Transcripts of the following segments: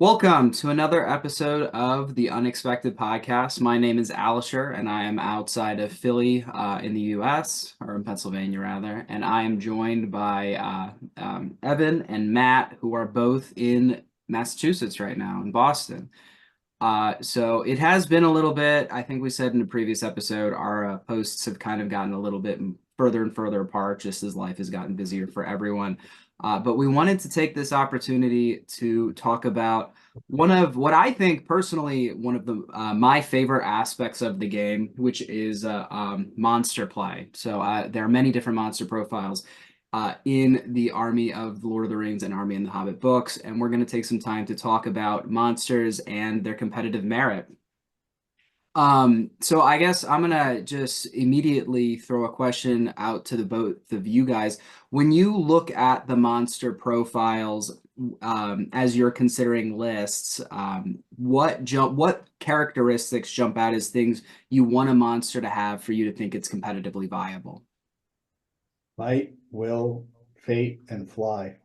Welcome to another episode of the Unexpected Podcast. My name is Alisher, and I am outside of Philly, in the U.S., or in Pennsylvania, rather. And I am joined by Evan and Matt, who are both in Massachusetts right now, in Boston. So it has been a little bit. I think we said in a previous episode, our posts have kind of gotten a little bit further and further apart, just as life has gotten busier for everyone. But we wanted to take this opportunity to talk about one of what I think personally one of the my favorite aspects of the game, which is monster play. So there are many different monster profiles in the Army of the Lord of the Rings and Army and the Hobbit books, and we're going to take some time to talk about monsters and their competitive merit. So I guess I'm gonna just immediately throw a question out to the both of you guys. When you look at the monster profiles, as you're considering lists, what characteristics jump out as things you want a monster to have for you to think it's competitively viable? Might, will, fate, and fly.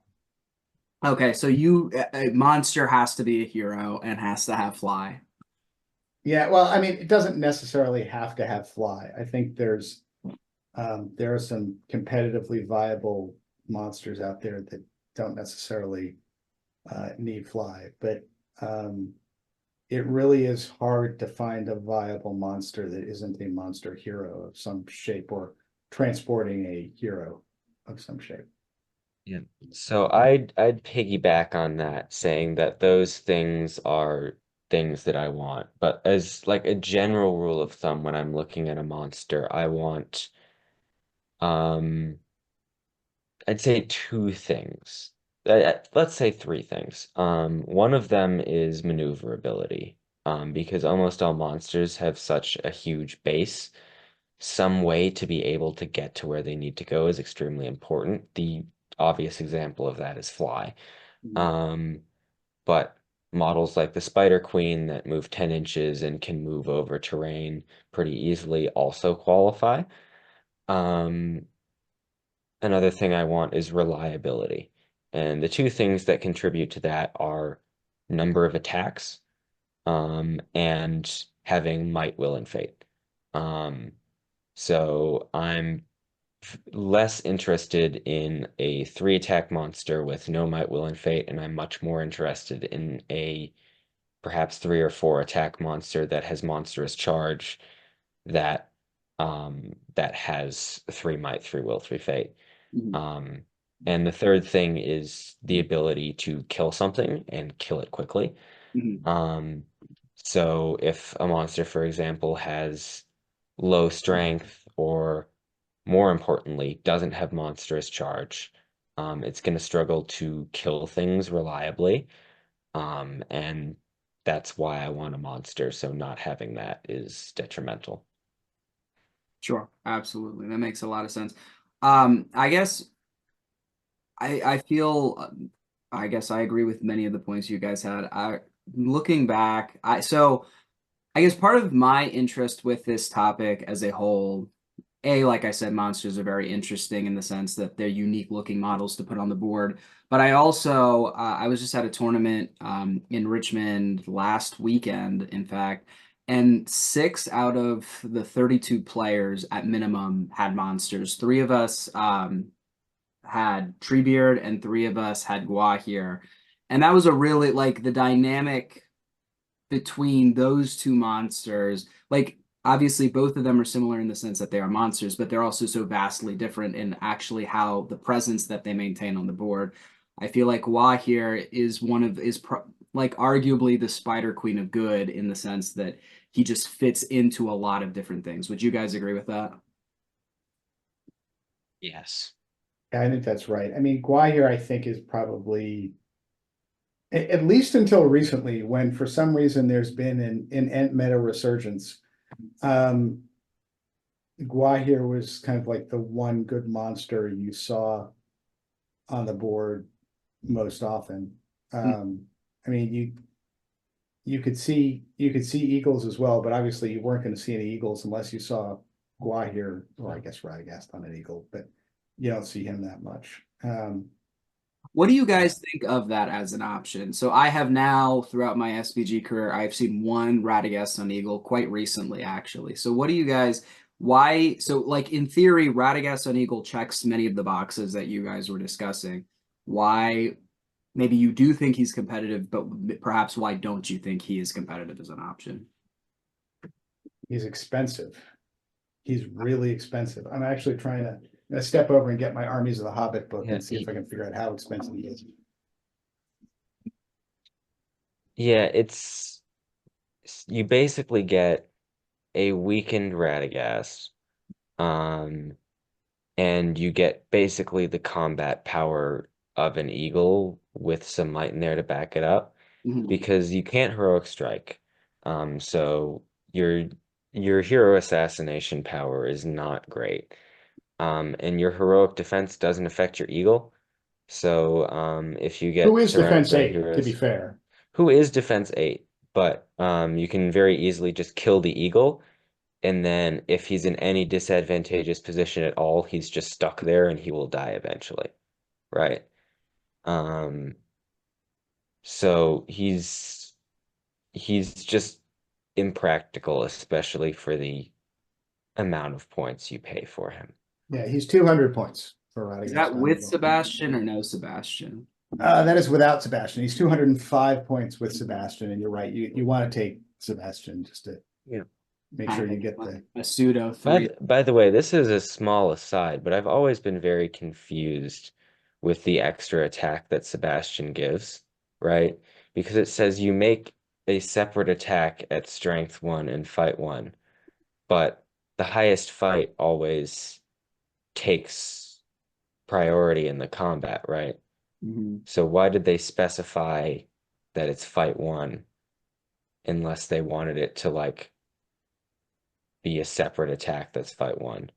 Okay, so you a monster has to be a hero and has to have fly. Yeah, well, I mean, it doesn't necessarily have to have fly. I think there are some competitively viable monsters out there that don't necessarily need fly, but it really is hard to find a viable monster that isn't a monster hero of some shape or transporting a hero of some shape. Yeah. So I'd piggyback on that, saying that those things are things that I want. But as like a general rule of thumb, when I'm looking at a monster, I want um I'd say two things. Let's say three things. One of them is maneuverability. Because almost all monsters have such a huge base, some way to be able to get to where they need to go is extremely important. The obvious example of that is fly. Mhm. Um, but models like the Spider Queen that move 10 inches and can move over terrain pretty easily also qualify. Um, Another thing I want is reliability. And the two things that contribute to that are number of attacks, and having might, will, and fate. Um, so I'm less interested in a three attack monster with no might, will, and fate, and I'm much more interested in a perhaps three or four attack monster that has monstrous charge that that has three might, three will, three fate. Mhm. Um, and the third thing is the ability to kill something and kill it quickly. Mhm. Um, so if a monster, for example, has low strength or more importantly, doesn't have monstrous charge, it's going to struggle to kill things reliably. And that's why I want a monster. So not having that is detrimental. Sure, absolutely. That makes a lot of sense. I guess I feel I guess I agree with many of the points you guys had. Looking back, I guess part of my interest with this topic as a whole, like I said, monsters are very interesting in the sense that they're unique looking models to put on the board. But I also, I was just at a tournament in Richmond last weekend, in fact, and six out of the 32 players at minimum had monsters. Three of us had Treebeard and three of us had Gwahir. And that was a really like the dynamic between those two monsters. Like obviously both of them are similar in the sense that they are monsters, but they're also so vastly different in actually how the presence that they maintain on the board. I feel like Gwahir is like arguably the Spider Queen of good in the sense that he just fits into a lot of different things. Would you guys agree with that? Yes. Yeah, I think that's right. I mean, Gwahir, I think, is probably at least until recently, when for some reason there's been an Ent meta resurgence. Um, Gwahir was kind of like the one good monster you saw on the board most often. Um, I mean, you could see Eagles as well, but obviously you weren't going to see any Eagles unless you saw Gwahir, or I guess Radagast on an Eagle, but you don't see him that much. What do you guys think of that as an option? So I have now, throughout my SPG career, I've seen one Radagast on Eagle quite recently, actually. So what do you guys, why, so like in theory, Radagast on Eagle checks many of the boxes that you guys were discussing. Why, maybe you do think he's competitive, but perhaps why don't you think he is competitive as an option? He's expensive. He's really expensive. I'm actually trying to step over and get my Armies of the Hobbit book Yeah, and see if I can figure out how expensive he is. Yeah, you basically get a weakened Radagast, um, and you get basically the combat power of an eagle with some might in there to back it up, Mhm. because you can't heroic strike. So your hero assassination power is not great. And your heroic defense doesn't affect your eagle. So if you Who get is surrounded defense by 8, to be heroes, fair? who is defense 8, but you can very easily just kill the eagle, and then if he's in any disadvantageous position at all, he's just stuck there and he will die eventually, right? Um, so he's just impractical, especially for the amount of points you pay for him. Yeah, he's 200 points for Is Radagast that on with Eagle. Sebastian or no Sebastian? That is without Sebastian. He's 205 points with Sebastian, and you're right. You want to take Sebastian just to Yeah. make sure you get the. A pseudo By three. by the way, this is a small aside, but I've always been very confused with the extra attack that Sebastian gives, right? Because it says you make a separate attack at strength 1 and fight 1, but the highest fight always takes priority in the combat, right? Mhm. So why did they specify that it's fight 1 unless they wanted it to like be a separate attack that's fight 1?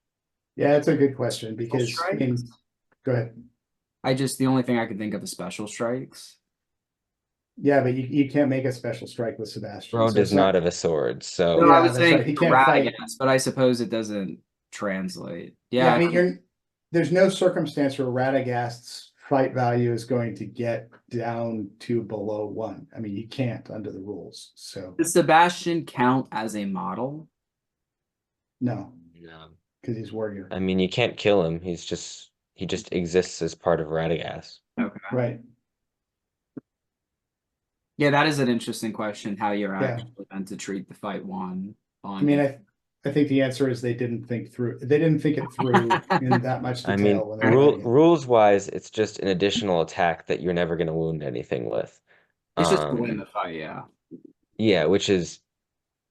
Yeah, it's a good question because I mean, Strikes? go ahead. The only thing I can think of is special strikes. Yeah, but you can't make a special strike with Sebastian. Bro So does it's not not. have a sword, No, so I Yeah, was that's right. saying He for can't fight. Radagast, but I suppose it doesn't translate. Yeah, I Yeah, mean, there's no circumstance where Radagast's fight value is going to get down to below 1. I mean, you can't under the rules. So does Sebastian count as a model? no, no. because he's warrior. I mean, you can't kill him. He just exists as part of Radagast. Okay. Right. Yeah, that is an interesting question, how you're Yeah. actually meant to treat the fight one I on mean, I think the answer is they didn't think it through in that much I detail mean, when they're writing it. rules wise, it's just an additional attack that you're never going to wound anything with. It's just to win Um, the fight, yeah. yeah, which is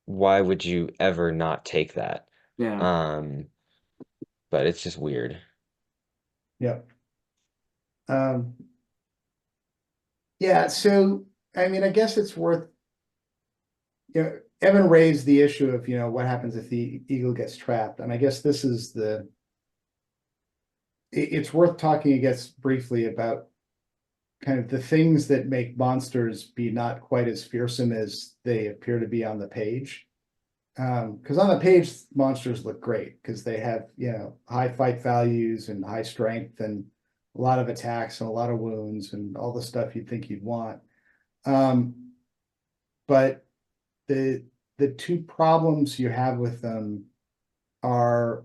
why would you ever not take that? Yeah. Um, but it's just weird. Yep. Um, yeah, so I mean, I guess it's worth, Evan raised the issue of, what happens if the eagle gets trapped, and I guess this is it's worth talking, I guess, briefly about kind of the things that make monsters be not quite as fearsome as they appear to be on the page. Because on the page, monsters look great because they have, high fight values and high strength and a lot of attacks and a lot of wounds and all the stuff you'd think you'd want. But the two problems you have with them are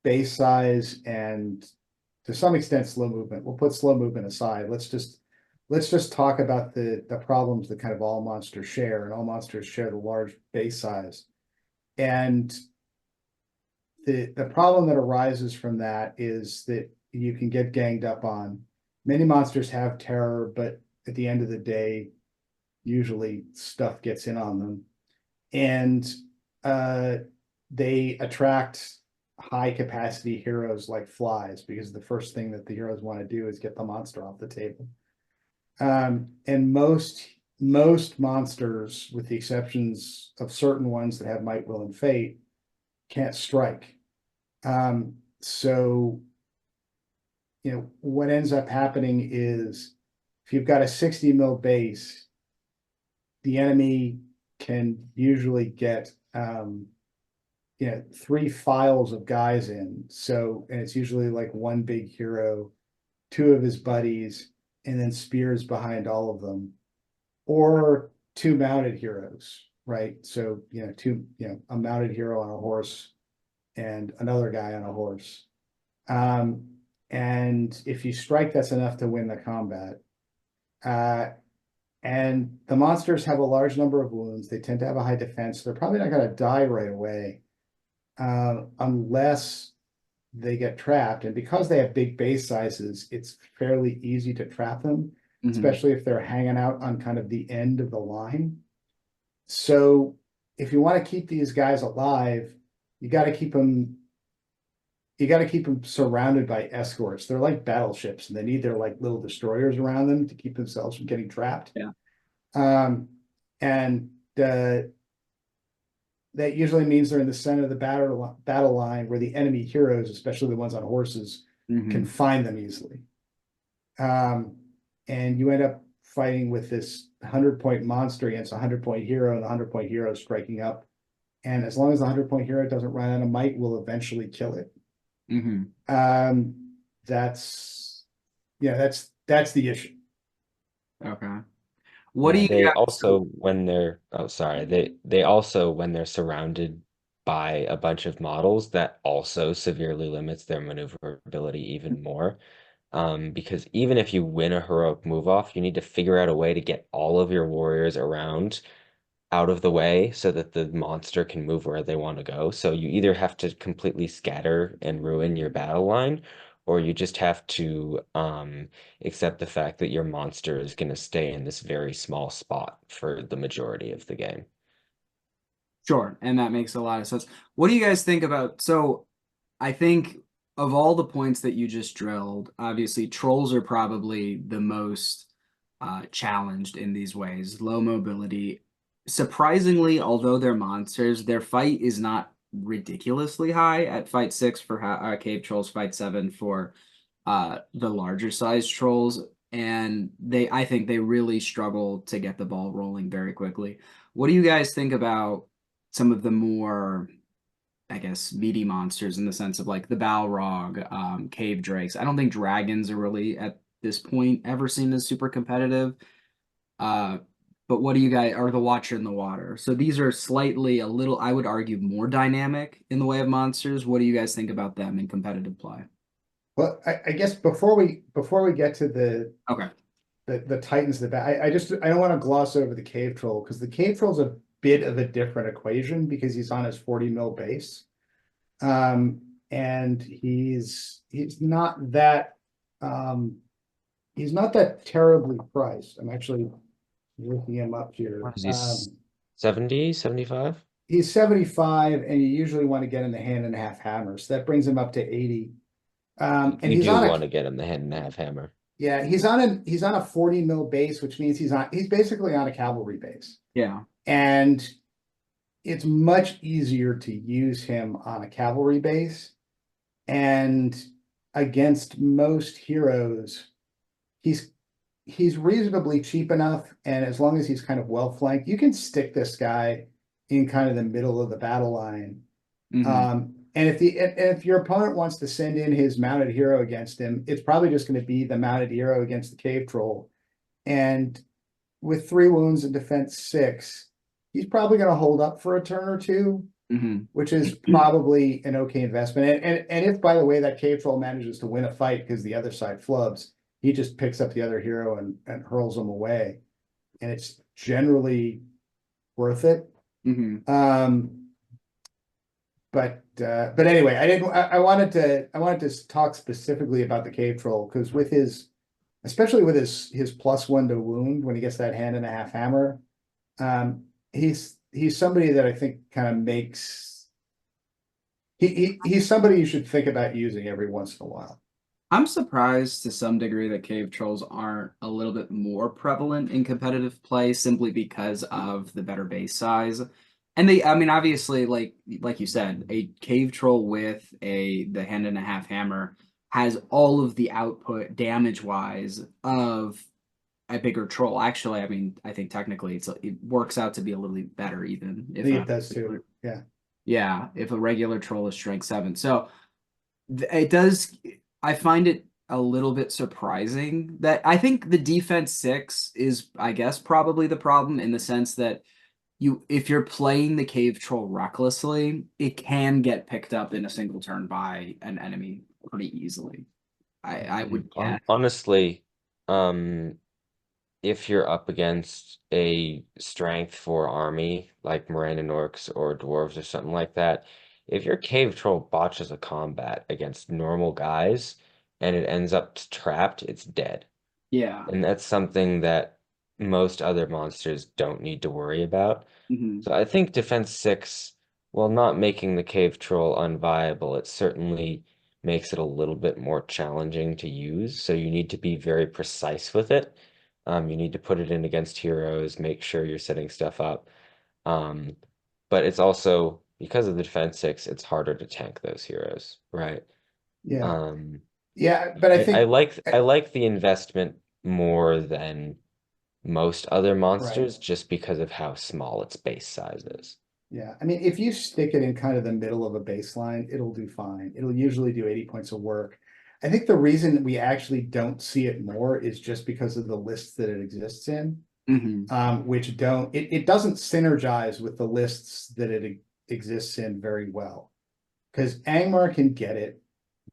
base size and to some extent slow movement. We'll put slow movement aside. Let's just talk about the problems that kind of all monsters share, and all monsters share the large base size. And the problem that arises from that is that you can get ganged up on. Many monsters have terror, but at the end of the day, usually stuff gets in on them. And they attract high capacity heroes like flies because the first thing that the heroes want to do is get the monster off the table. And most monsters, with the exceptions of certain ones that have might, will, and fate, can't strike. So what ends up happening is if you've got a 60 mil base, the enemy can usually get 3 files of guys in. So, and it's usually like one big hero, two of his buddies, and then spears behind all of them, or two mounted heroes, right? So, a mounted hero on a horse and another guy on a horse. And if you strike, that's enough to win the combat. And the monsters have a large number of wounds. They tend to have a high defense. They're probably not going to die right away, unless they get trapped. And because they have big base sizes, it's fairly easy to trap them, Mhm. especially if they're hanging out on kind of the end of the line. So if you want to keep these guys alive, you got to keep them surrounded by escorts. They're like battleships, and they need their like little destroyers around them to keep themselves from getting trapped. Yeah. And that usually means they're in the center of the battle line, where the enemy heroes, especially the ones on horses, Mhm. can find them easily. And you end up fighting with this 100-point monster against a 100-point hero, and the 100-point hero striking up. And as long as the 100-point hero doesn't run out of might, will eventually kill it. Mhm. That's the issue. Okay. What do Yeah, you they guys? also when they're oh sorry, they also when they're surrounded by a bunch of models, that also severely limits their maneuverability even more. Because even if you win a heroic move off, you need to figure out a way to get all of your warriors around out of the way so that the monster can move where they want to go. So you either have to completely scatter and ruin your battle line, or you just have to accept the fact that your monster is going to stay in this very small spot for the majority of the game. Sure, and that makes a lot of sense. What do you guys think about? So, I think of all the points that you just drilled, obviously trolls are probably the most challenged in these ways. Low mobility. Surprisingly, although they're monsters, their fight is not ridiculously high at fight 6 for cave trolls, fight 7 for the larger size trolls, and I think they really struggle to get the ball rolling very quickly. What do you guys think about some of the more, I guess, meaty monsters in the sense of like the Balrog, cave drakes? I don't think dragons are really at this point ever seen as super competitive. Uh, but what do you guys, are the Watcher in the Water? So these are slightly a little, I would argue, more dynamic in the way of monsters. What do you guys think about them in competitive play? Well, I guess before we get to Okay. the Titans, I don't want to gloss over the cave troll, because the cave troll's a bit of a different equation because he's on his 40 mil base. And he's not that terribly priced. I'm actually looking him up here. What is he, 70, 75? He's 75, and you usually want to get in the hand and a half hammer, so that brings him up to 80. And You he's do on want to get him the hand and a half hammer. yeah, he's on a 40 mil base, which means he's basically on a cavalry base. Yeah. And it's much easier to use him on a cavalry base. And against most heroes, he's reasonably cheap enough, and as long as he's kind of well flanked, you can stick this guy in kind of the middle of the battle line. Mhm. And if your opponent wants to send in his mounted hero against him, it's probably just going to be the mounted hero against the cave troll. And with 3 wounds and defense 6, he's probably going to hold up for a turn or two, Mhm. which is probably an okay investment. And if, by the way, that cave troll manages to win a fight because the other side flubs, he just picks up the other hero and hurls them away, and it's generally worth it. Mhm. But anyway, I wanted to talk specifically about the cave troll, because especially with his +1 to wound when he gets that hand and a half hammer, he's somebody that I think kind of makes he's somebody you should think about using every once in a while. I'm surprised to some degree that cave trolls aren't a little bit more prevalent in competitive play simply because of the better base size. And I mean, obviously, like you said, a cave troll with the hand and a half hammer has all of the output damage wise of a bigger troll. Actually, I mean, I think technically it works out to be a little bit better even I think it does too. Yeah. Yeah, if a regular troll is strength 7. So it does, I find it a little bit surprising that I think the defense 6 is, I guess, probably the problem in the sense that if you're playing the cave troll recklessly, it can get picked up in a single turn by an enemy pretty easily. I would guess. Honestly, um, if you're up against a strength 4 army like Miranda Orcs or Dwarves or something like that, if your Cave Troll botches a combat against normal guys and it ends up trapped, it's dead. Yeah. And that's something that most other monsters don't need to worry about. Mhm. So I think Defense 6, while not making the Cave Troll unviable, it certainly makes it a little bit more challenging to use. So you need to be very precise with it. You need to put it in against heroes, make sure you're setting stuff up. Um, but it's also, because of the Defense 6, it's harder to tank those heroes, right? Yeah, Um, yeah, but I I think, like the investment more than most other right. monsters just because of how small its base size is. Yeah, I mean, if you stick it in kind of the middle of a baseline, it'll do fine. It'll usually do 80 points of work. I think the reason that we actually don't see it more is just because of the lists that it exists in, Mhm. which it doesn't synergize with the lists that it exists in very well. Because Angmar can get it,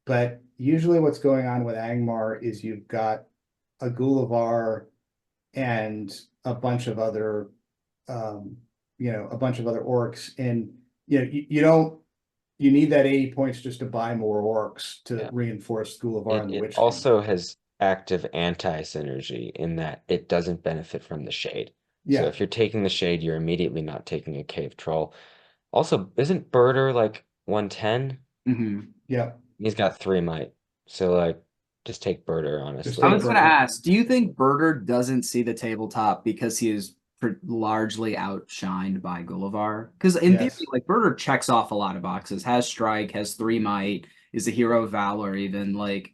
but usually what's going on with Angmar is you've got a Gulavar and a bunch of other um, a bunch of other orcs, and you don't you need that 80 points just to buy more orcs to Yeah. reinforce Gulavar and the It Witch King. also has active anti-synergy in that it doesn't benefit from the shade. So Yeah, if you're taking the shade, you're immediately not taking a cave troll. Also, isn't Birder like 110? Mhm. yeah, He's got 3 might. So like just take Birder, honestly. I take was going to Birder. ask, do you think Birder doesn't see the tabletop because he is largely outshined by Gullivar? Because in theory, Yes. like Birder checks off a lot of boxes, has strike, has 3 might, is a hero of valor, even like,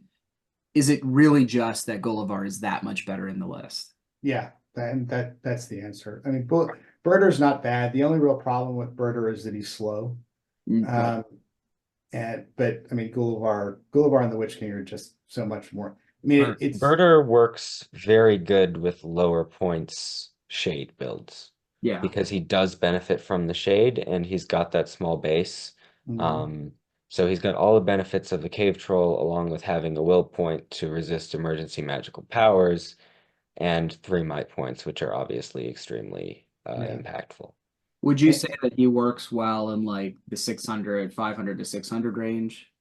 is it really just that Gullivar is that much better in the list? Yeah, that's the answer. I mean, Birder's not bad. The only real problem with Birder is that he's slow. Okay. Um, but I mean, Gullivar and the Witch King are just so much more. I mean, it's Birder works very good with lower points shade builds Yeah. because he does benefit from the shade and he's got that small base. mhm, Um, so he's got all the benefits of the cave troll along with having a will point to resist emergency magical powers and 3 might points, which are obviously extremely yeah. impactful. Would you And, say that he works well in like the 600, 500 to 600 range?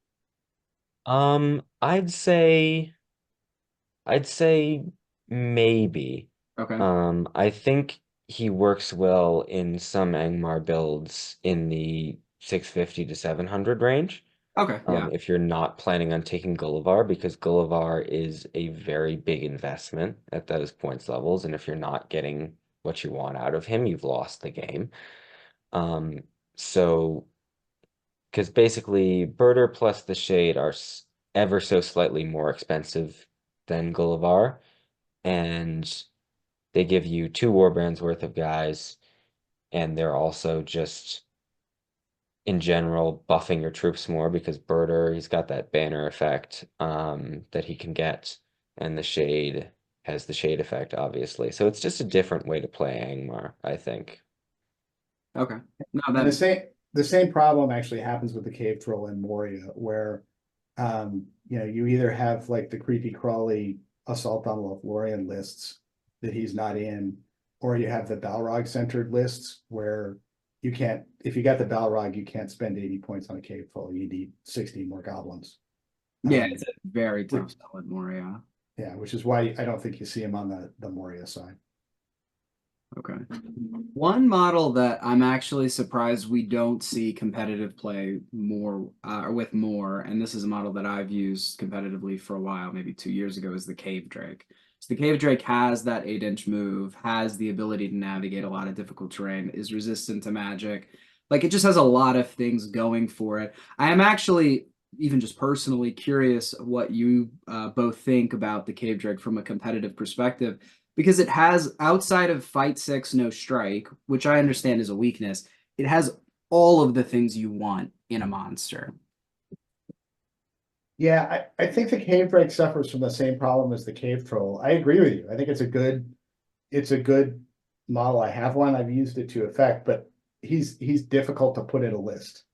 I'd say maybe. Okay. I think he works well in some Angmar builds in the 650 to 700 range. Okay. Yeah. If you're not planning on taking Gullivar, because Gullivar is a very big investment at those points levels, and if you're not getting what you want out of him, you've lost the game. Um, so, because basically, Birder plus the Shade are ever so slightly more expensive than Gullivar, and they give you 2 Warbrands worth of guys, and they're also just in general buffing your troops more because Birder, he's got that banner effect that he can get, and the shade has the shade effect, obviously. So it's just a different way to play Angmar, I think. Okay. No, and that the same problem actually happens with the Cave Troll in Moria, where you either have like the creepy crawly assault on Lothlorien lists that he's not in, or you have the Balrog centered lists where you can't, if you got the Balrog, you can't spend 80 points on a Cave Troll. You need 60 more goblins. yeah, Um, it's a very which, tough sell at Moria. yeah, which is why I don't think you see him on the Moria side. Okay. One model that I'm actually surprised we don't see competitive play more or with more, and this is a model that I've used competitively for a while, maybe 2 years ago, is the Cave Drake. So the Cave Drake has that 8-inch move, has the ability to navigate a lot of difficult terrain, is resistant to magic. Like it just has a lot of things going for it. I am actually even just personally curious what you both think about the Cave Drake from a competitive perspective because it has outside of fight 6 no strike, which I understand is a weakness, it has all of the things you want in a monster. Yeah, I think the cave drake suffers from the same problem as the cave troll. I agree with you. I think it's a good model. I have one. I've used it to effect, but he's difficult to put in a list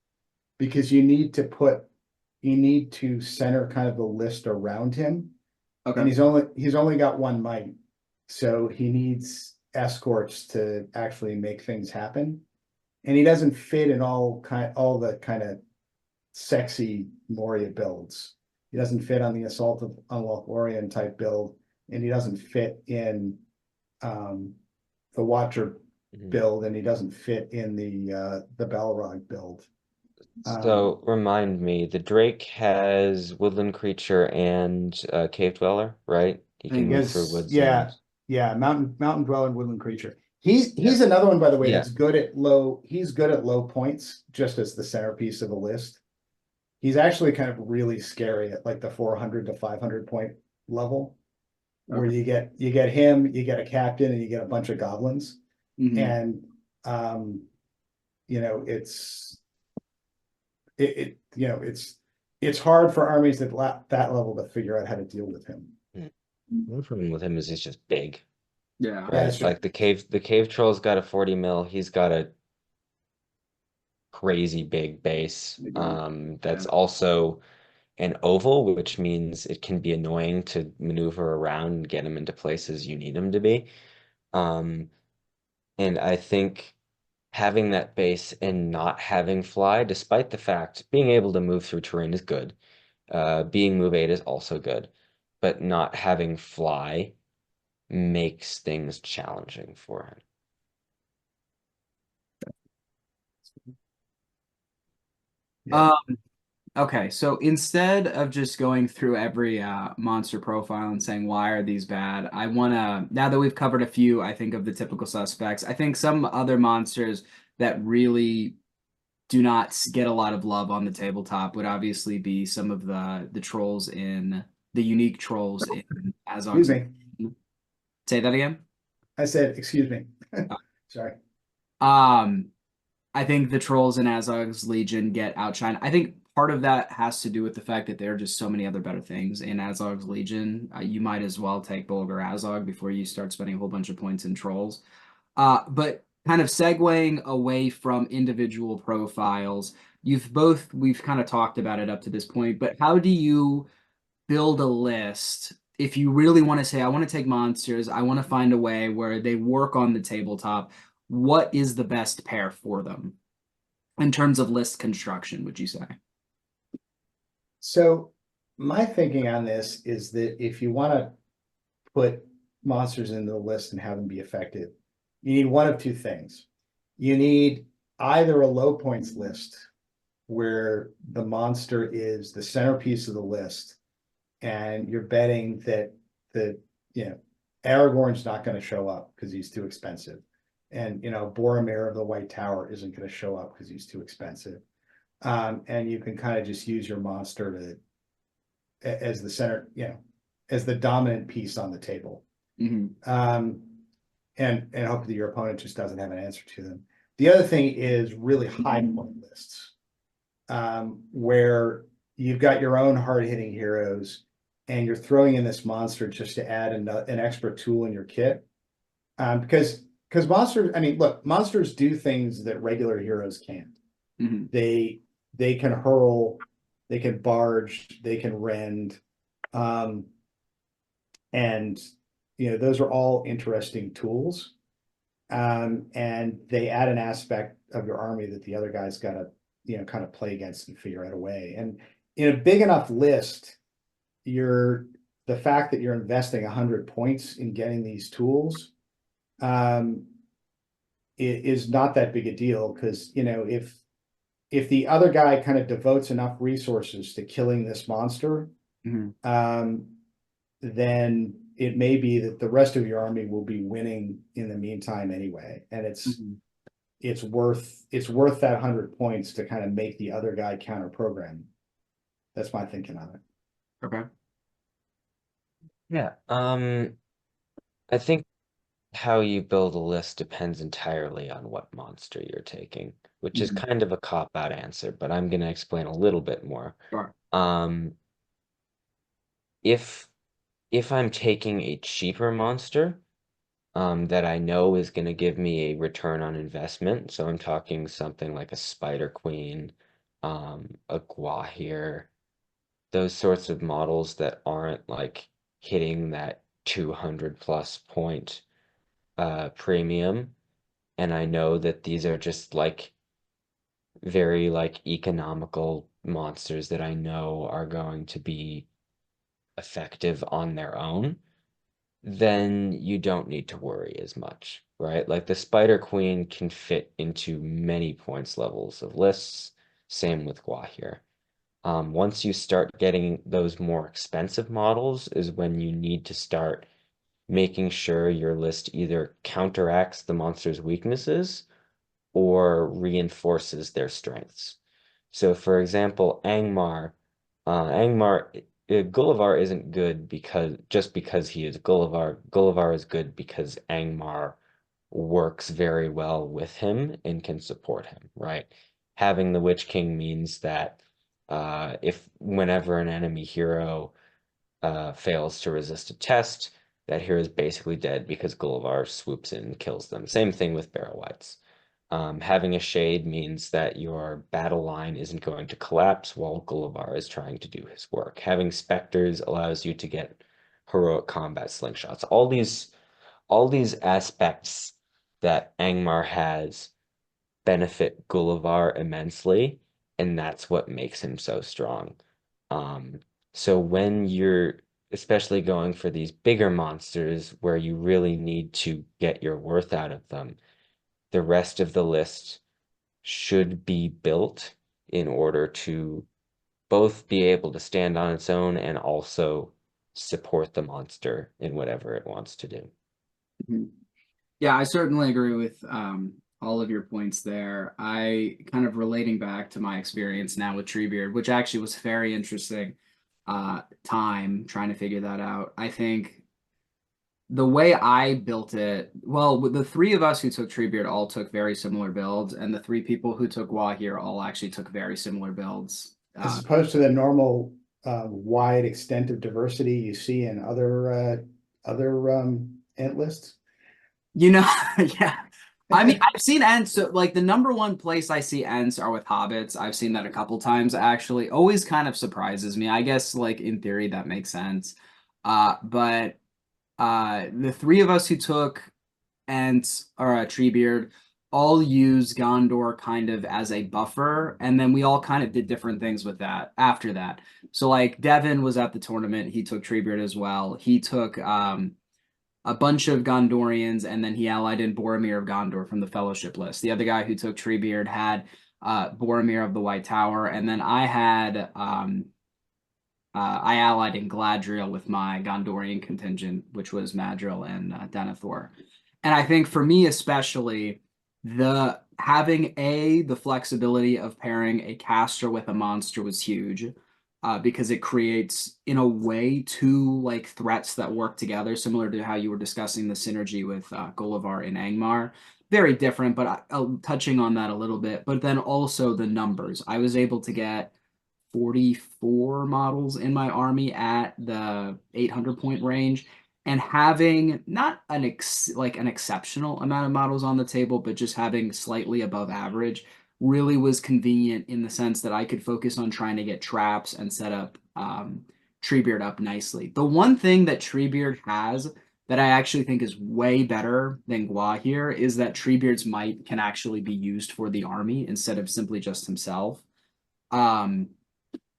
because you need to center kind of the list around him. And Okay. he's only got one might. So he needs escorts to actually make things happen. And he doesn't fit in all the kind of sexy Moria builds. He doesn't fit on the Assault of Lothlorien type build, and he doesn't fit in the Watcher Mhm. build, and he doesn't fit in the Balrog build. So remind me, the Drake has Woodland Creature and Cave Dweller, right? He I can think move through it's woods and yeah, mountain dweller and woodland creature. yeah. He's another one, by the way, Yeah. that's good at low. He's good at low points, just as the centerpiece of a list. He's actually kind of really scary at like the 400 to 500 point level, where Okay. you get him, you get a captain, and you get a bunch of goblins, Mhm. and you know it's hard for armies at that level to figure out how to deal with him. The problem with him is he's just big, Yeah. Yeah, that's right? Like the cave troll's got a 40 mil, he's got a crazy big base. Big one. That's Yeah. also an oval, which means it can be annoying to maneuver around and get him into places you need him to be. Um, and I think having that base and not having fly, despite the fact being able to move through terrain is good. Being move 8 is also good, but not having fly makes things challenging for him. yeah. Okay, so instead of just going through every monster profile and saying why are these bad, I wanna, now that we've covered a few, I think of the typical suspects, I think some other monsters that really do not get a lot of love on the tabletop would obviously be some of the trolls in the unique trolls in Excuse Azog's. me. Say that again. I said, excuse me. Sorry. Um, I think the trolls in Azog's Legion get outshined. I think part of that has to do with the fact that there are just so many other better things in Azog's Legion. You might as well take Bolgar Azog before you start spending a whole bunch of points in trolls. But kind of segueing away from individual profiles, we've kind of talked about it up to this point, but how do you build a list if you really want to say, I want to take monsters, I want to find a way where they work on the tabletop? What is the best pair for them in terms of list construction, would you say? So my thinking on this is that if you want to put monsters into the list and have them be effective, you need one of two things. You need either a low points list where the monster is the centerpiece of the list, and you're betting that you know Aragorn's not going to show up because he's too expensive, and Boromir of the White Tower isn't going to show up because he's too expensive. And you can kind of just use your monster as the center, as the dominant piece on the table. Mm-hmm. And hope that your opponent just doesn't have an answer to them. The other thing is really high point lists, where you've got your own hard hitting heroes and you're throwing in this monster just to add an extra tool in your kit. Because monsters, I mean, look, monsters do things that regular heroes can't. Mm-hmm. They can hurl, they can barge, they can rend, and those are all interesting tools. And they add an aspect of your army that the other guy's got to kind of play against and figure out a way. And in a big enough list, the fact that you're investing 100 points in getting these tools is not that big a deal, because if the other guy kind of devotes enough resources to killing this monster, Mm-hmm. then it may be that the rest of your army will be winning in the meantime anyway, and Mm-hmm. it's worth that 100 points to kind of make the other guy counter program. That's my thinking on it. Okay. Yeah. I think how you build a list depends entirely on what monster you're taking, which is Mm-hmm. kind of a cop-out answer, but I'm going to explain a little bit more. Sure. Um, if I'm taking a cheaper monster, that I know is going to give me a return on investment. So I'm talking something like a Spider Queen, a Gwahir, those sorts of models that aren't like hitting that 200 plus point premium. And I know that these are just like very like economical monsters that I know are going to be effective on their own, then you don't need to worry as much, right? Like the Spider Queen can fit into many points levels of lists. Same with Gwahir. Once you start getting those more expensive models is when you need to start making sure your list either counteracts the monster's weaknesses or reinforces their strengths. So, for example, Gullivar isn't good because just because he is Gullivar. Gullivar is good because Angmar works very well with him and can support him, right? Having the Witch King means that if whenever an enemy hero fails to resist a test, that hero is basically dead because Gullivar swoops in and kills them. Same thing with Barrow Wights. Having a shade means that your battle line isn't going to collapse while Gullivar is trying to do his work. Having specters allows you to get heroic combat slingshots. All these aspects that Angmar has benefit Gullivar immensely, and that's what makes him so strong. Um, so when you're especially going for these bigger monsters where you really need to get your worth out of them, the rest of the list should be built in order to both be able to stand on its own and also support the monster in whatever it wants to do. Mhm. Yeah, I certainly agree with all of your points there. I kind of relating back to my experience now with Treebeard, which actually was very interesting time trying to figure that out. I think the way I built it, well, with the three of us who took Treebeard all took very similar builds, and the three people who took Wahir all actually took very similar builds. As opposed to the normal wide extent of diversity you see in other ant lists. You know, yeah. I mean, I've seen Ents, so like the number one place I see Ents are with hobbits. I've seen that a couple times actually. Always kind of surprises me. I guess like in theory that makes sense. But the three of us who took Ents or Treebeard all use Gondor kind of as a buffer, and then we all kind of did different things with that after that. So like Devin was at the tournament, he took Treebeard as well. He took a bunch of Gondorians, and then he allied in Boromir of Gondor from the Fellowship list. The other guy who took Treebeard had Boromir of the White Tower, and then I had I allied in Gladriel with my Gondorian contingent, which was Madril and Denethor. And I think for me especially, the having the flexibility of pairing a caster with a monster was huge. Because it creates, in a way, two like threats that work together, similar to how you were discussing the synergy with Gullivar and Angmar. Very different, but touching on that a little bit. But then also the numbers. I was able to get 44 models in my army at the 800 point range, and having not like an exceptional amount of models on the table, but just having slightly above average really was convenient in the sense that I could focus on trying to get traps and set up Treebeard up nicely. The one thing that Treebeard has that I actually think is way better than Gwahir is that Treebeard's might can actually be used for the army instead of simply just himself. Um,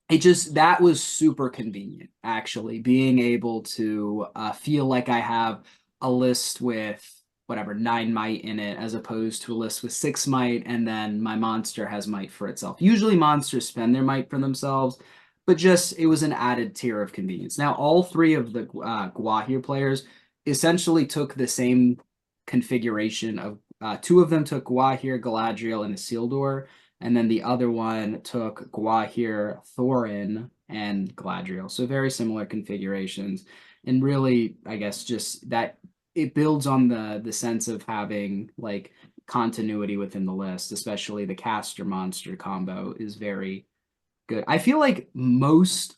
it just that was super convenient, actually, being able to feel like I have a list with whatever 9 might in it as opposed to a list with 6 might, and then my monster has might for itself. Usually monsters spend their might for themselves, but just it was an added tier of convenience. Now all three of the Gwahir players essentially took the same configuration of two of them took Gwahir, Galadriel, and Isildur, and then the other one took Gwahir, Thorin, and Galadriel. So very similar configurations. And really, I guess just that it builds on the sense of having like continuity within the list, especially the caster monster combo is very Good. I feel like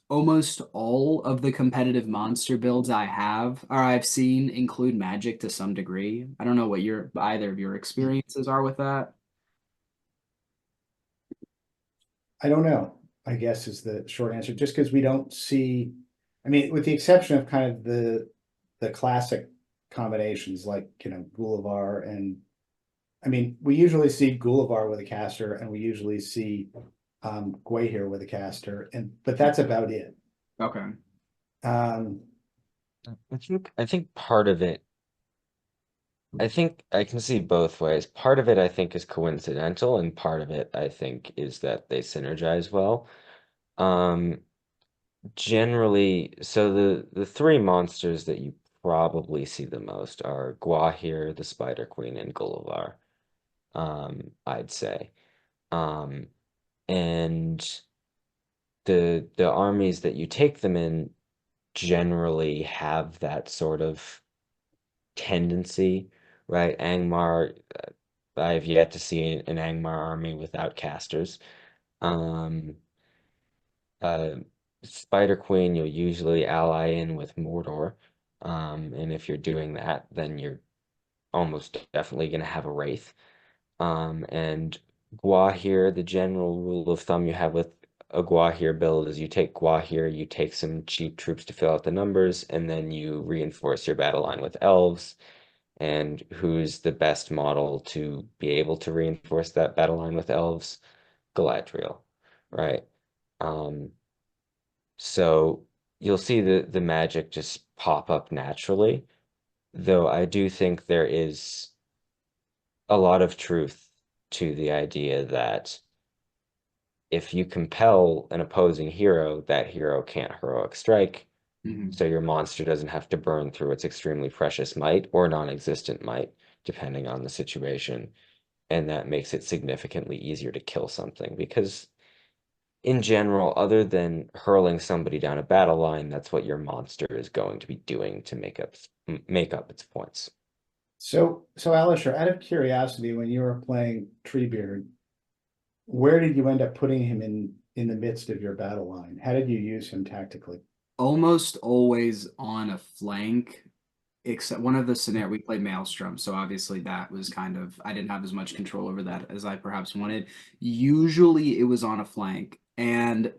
almost all of the competitive monster builds I have or I've seen include magic to some degree. I don't know what either of your experiences are with that. I don't know, I guess is the short answer, just because we don't see, I mean, with the exception of kind of the classic combinations like, Gullivar and, I mean, we usually see Gullivar with a caster and we usually see Gwahir with a caster, but that's about it. Okay. Um, I think part of it, I think I can see both ways. Part of it I think is coincidental, and part of it I think is that they synergize well. Um, Generally, so the three monsters that you probably see the most are Gwahir, the Spider Queen, and Gullivar. I'd say. Um, and the armies that you take them in generally have that sort of tendency, right? Angmar, I have yet to see an Angmar army without casters. Um, uh, Spider Queen, you'll usually ally in with Mordor. And if you're doing that, then you're almost definitely going to have a Wraith. And Gwahir, the general rule of thumb you have with a Gwahir build is you take Gwahir, you take some cheap troops to fill out the numbers, and then you reinforce your battle line with elves. And who's the best model to be able to reinforce that battle line with elves? Galadriel, right? Um, so you'll see the magic just pop up naturally, though I do think there is a lot of truth to the idea that if you compel an opposing hero, that hero can't heroic strike, Mhm. so your monster doesn't have to burn through its extremely precious might or non-existent might, depending on the situation, and that makes it significantly easier to kill something because in general, other than hurling somebody down a battle line, that's what your monster is going to be doing to make up its points. so Alisher, out of curiosity, when you were playing Treebeard, where did you end up putting him in the midst of your battle line? How did you use him tactically? Almost always on a flank, except one of the scenario we played Maelstrom, so obviously that was kind of I didn't have as much control over that as I perhaps wanted. Usually it was on a flank, and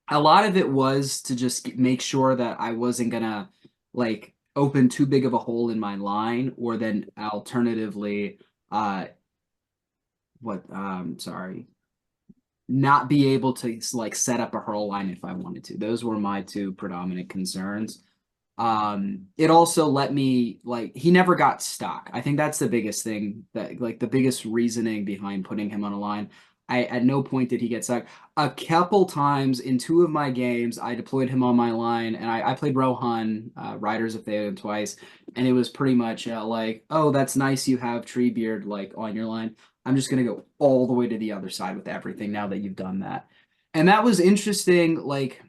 a lot of it was to just make sure that I wasn't gonna like open too big of a hole in my line, or then alternatively, what sorry, not be able to like set up a hurl line if I wanted to. Those were my two predominant concerns. It also let me like he never got stuck. I think that's the biggest thing that like the biggest reasoning behind putting him on a line. I at no point did he get stuck. A couple times in two of my games, I deployed him on my line, and I played Rohan, Riders of Theoden twice, and it was pretty much like, oh, that's nice you have Treebeard like on your line. I'm just gonna go all the way to the other side with everything now that you've done that. And that was interesting, like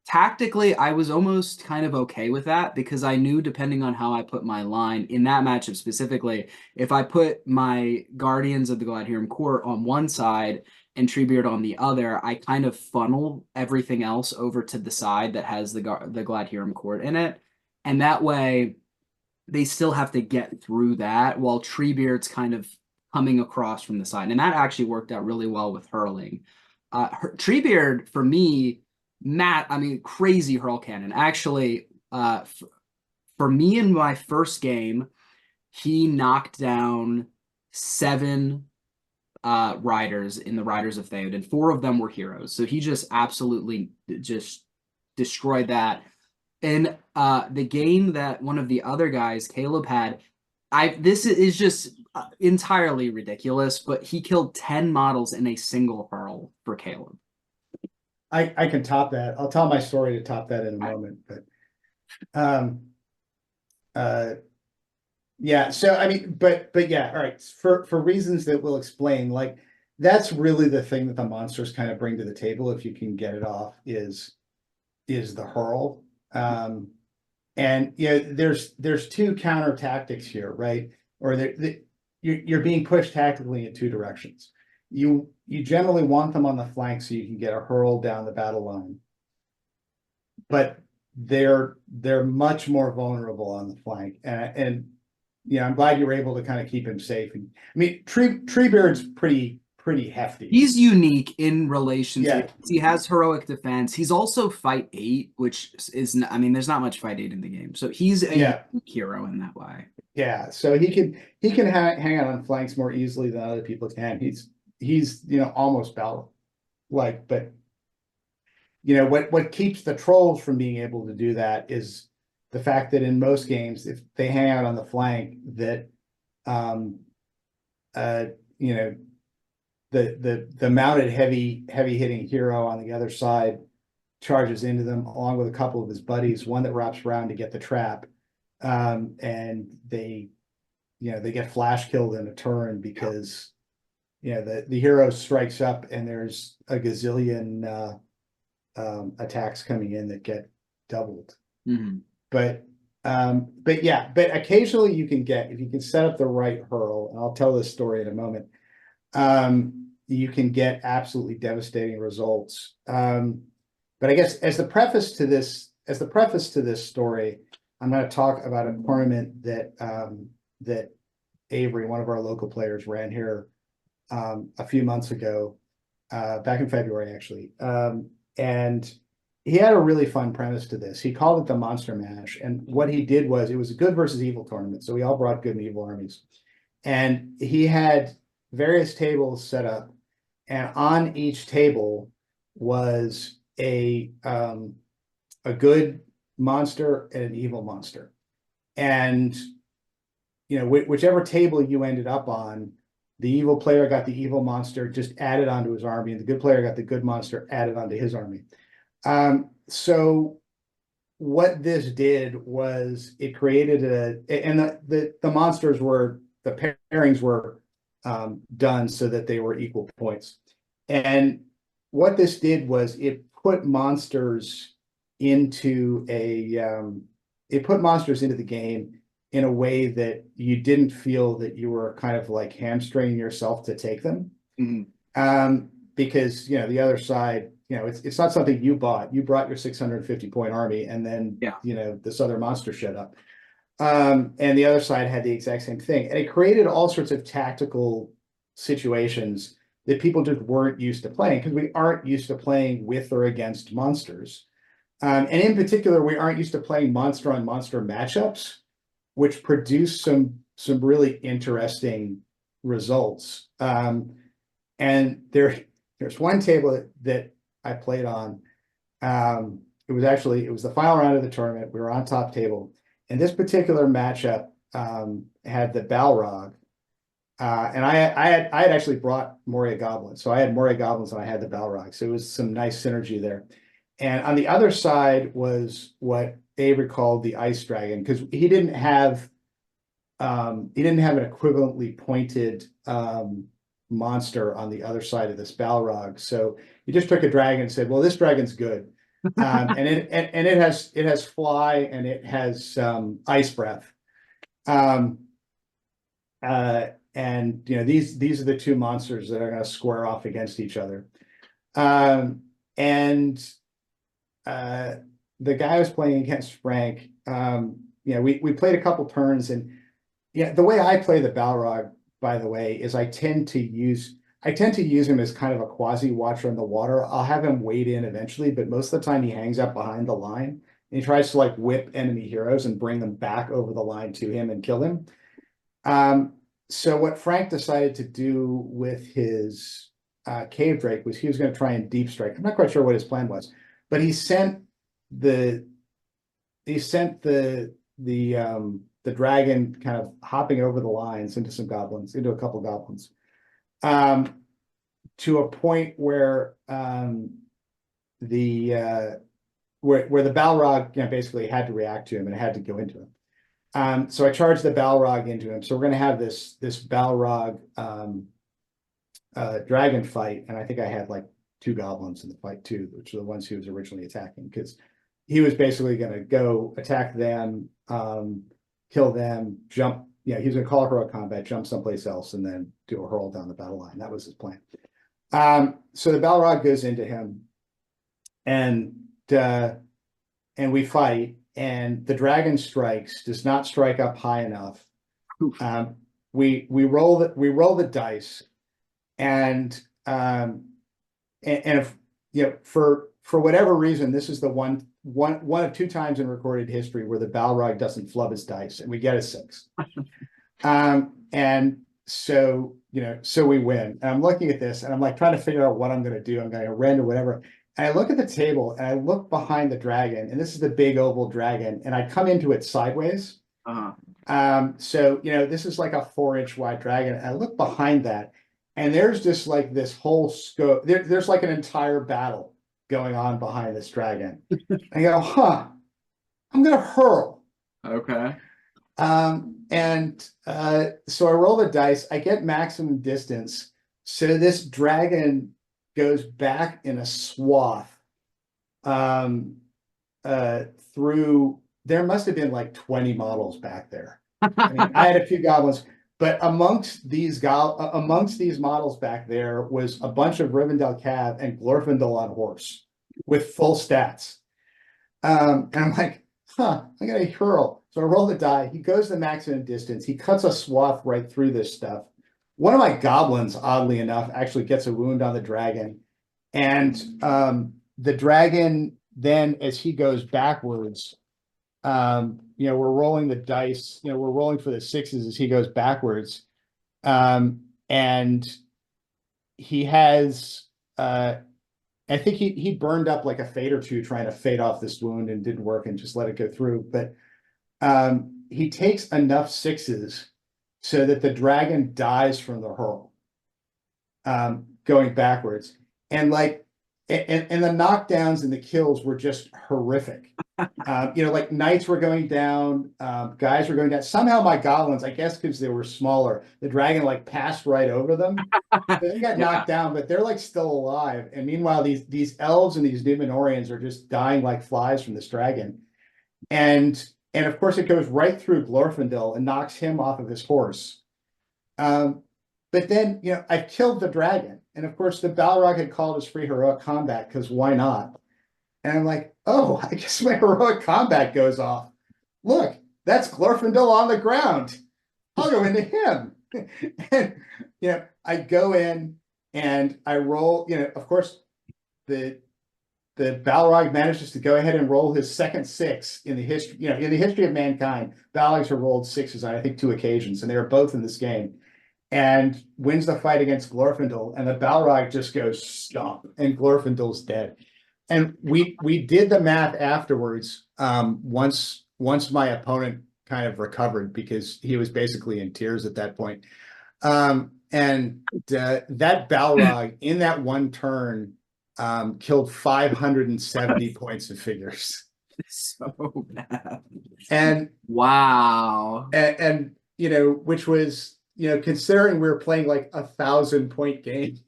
tactically, I was almost kind of okay with that because I knew depending on how I put my line in that matchup specifically, if I put my Guardians of the Gladhirrim Court on one side and Treebeard on the other, I kind of funnel everything else over to the side that has the Gladhirrim Court in it. And that way they still have to get through that while Treebeard's kind of coming across from the side. And that actually worked out really well with hurling. Treebeard, for me, I mean, crazy hurl cannon. Actually, for me in my first game, he knocked down 7 riders in the Riders of Theoden. 4 of them were heroes. So he just absolutely just destroyed that. And the game that one of the other guys, Caleb, had, this is just entirely ridiculous, but he killed 10 models in a single hurl for Caleb. I can top that. I'll tell my story to top that in a moment, but um uh yeah, so I mean, but yeah, all right. For reasons that we'll explain, like that's really the thing that the monsters kind of bring to the table if you can get it off is the hurl. And yeah, there's two counter tactics here, right? Or you're being pushed tactically in two directions. you generally want them on the flank so you can get a hurl down the battle line. But they're much more vulnerable on the flank. And yeah, I'm glad you were able to kind of keep him safe. And I mean, Treebeard's pretty hefty. He's unique in relation Yeah. to he has heroic defense. He's also fight 8, which is I mean, there's not much fight 8 in the game. So he's a Yeah. unique hero in that way. Yeah, so he can hang out on flanks more easily than other people can. He's almost battle like, but what keeps the trolls from being able to do that is the fact that in most games, if they hang out on the flank, that the mounted heavy hitting hero on the other side charges into them along with a couple of his buddies, one that wraps around to get the trap. And they get flash killed in a turn because the hero strikes up and there's a gazillion attacks coming in that get doubled. Mm-hmm. But occasionally you can get, if you can set up the right hurl, and I'll tell this story in a moment, you can get absolutely devastating results. But I guess as the preface to this story, I'm going to talk about a tournament that Avery, one of our local players, ran here a few months ago, back in February, actually. And he had a really fun premise to this. He called it the Monster Mash. And what he did was, it was a good versus evil tournament. So we all brought good and evil armies. And he had various tables set up. And on each table was a good monster and an evil monster. And whichever table you ended up on, the evil player got the evil monster just added onto his army, and the good player got the good monster added onto his army. So what this did was it created the monsters were, the pairings were done so that they were equal points. And what this did was it put monsters into the game in a way that you didn't feel that you were kind of like hamstringing yourself to take them. Mm-hmm. Because the other side, it's not something you bought. You brought your 650 point army, and then this other monster showed up. And the other side had the exact same thing. And it created all sorts of tactical situations that people just weren't used to playing, because we aren't used to playing with or against monsters. And in particular, we aren't used to playing monster on monster matchups, which produce some really interesting results. And there's one table that I played on. It was the final round of the tournament. We were on top table, and this particular matchup had the Balrog. And I had actually brought Moria Goblins. So I had Moria Goblins and I had the Balrog. So it was some nice synergy there. And on the other side was what Avery called the Ice Dragon, because he didn't have an equivalently pointed monster on the other side of this Balrog. So he just took a dragon and said, well, this dragon's good. And it has fly and it has ice breath. And these are the two monsters that are going to square off against each other. The guy I was playing against, Frank, we played a couple turns, and the way I play the Balrog, by the way, is I tend to use him as kind of a quasi watcher in the water. I'll have him wade in eventually, but most of the time he hangs out behind the line and he tries to like whip enemy heroes and bring them back over the line to him and kill him. So what Frank decided to do with his Cave Drake was he was going to try and deep strike. I'm not quite sure what his plan was, but he sent the dragon kind of hopping over the lines into a couple goblins, to a point where the Balrog basically had to react to him and had to go into him. So I charged the Balrog into him. So we're going to have this Balrog dragon fight, and I think I had like 2 goblins in the fight too, which are the ones he was originally attacking, because he was basically going to go attack them, kill them, jump yeah, he was gonna call heroic combat, jump someplace else, and then do a hurl down the battle line. That was his plan. So the Balrog goes into him, and we fight, and the dragon strikes, does not strike up high enough. Oof. We roll the dice, and if for whatever reason, this is the one of two times in recorded history where the Balrog doesn't flub his dice, and we get a 6. And so so we win. And I'm looking at this, and I'm like trying to figure out what I'm going to do. I'm going to rend or whatever. And I look at the table, and I look behind the dragon, and this is the big oval dragon, and I come into it sideways. So this is like a 4-inch wide dragon. And I look behind that, and there's just like this whole scope. There's like an entire battle going on behind this dragon. I go, huh, I'm gonna hurl. Okay. So I roll the dice, I get maximum distance. So this dragon goes back in a swath through, there must have been like 20 models back there. I mean, I had a few goblins, but amongst these models back there was a bunch of Rivendell Cav and Glorfindel on horse with full stats. And I'm like, huh, I'm gonna hurl. So I roll the die. He goes the maximum distance. He cuts a swath right through this stuff. One of my goblins, oddly enough, actually gets a wound on the dragon. And the dragon then, as he goes backwards, we're rolling the dice, we're rolling for the 6s as he goes backwards. And he has, I think he burned up like a fade or two trying to fade off this wound and didn't work and just let it go through. But he takes enough 6s so that the dragon dies from the hurl, going backwards. And like, and the knockdowns and the kills were just horrific. Like knights were going down, guys were going down. Somehow my goblins, I guess because they were smaller, the dragon like passed right over them. They got knocked down, but they're like still alive. And meanwhile, these elves and these Numenorians are just dying like flies from this dragon. And of course it goes right through Glorfindel and knocks him off of his horse. But then, I killed the dragon. And of course the Balrog had called his free heroic combat because why not? And I'm like, oh, I guess my heroic combat goes off. Look, that's Glorfindel on the ground. I'll go into him. And, I go in and I roll, of course, the Balrog manages to go ahead and roll his second 6 in the history, in the history of mankind. Balrogs have rolled 6s on, I think, 2 occasions, and they were both in this game. And wins the fight against Glorfindel, and the Balrog just goes stomp, and Glorfindel's dead. And we did the math afterwards. Once my opponent kind of recovered because he was basically in tears at that point. That Balrog in that one turn killed 570 points of figures. So bad. And wow. And which was considering we were playing like 1,000-point game.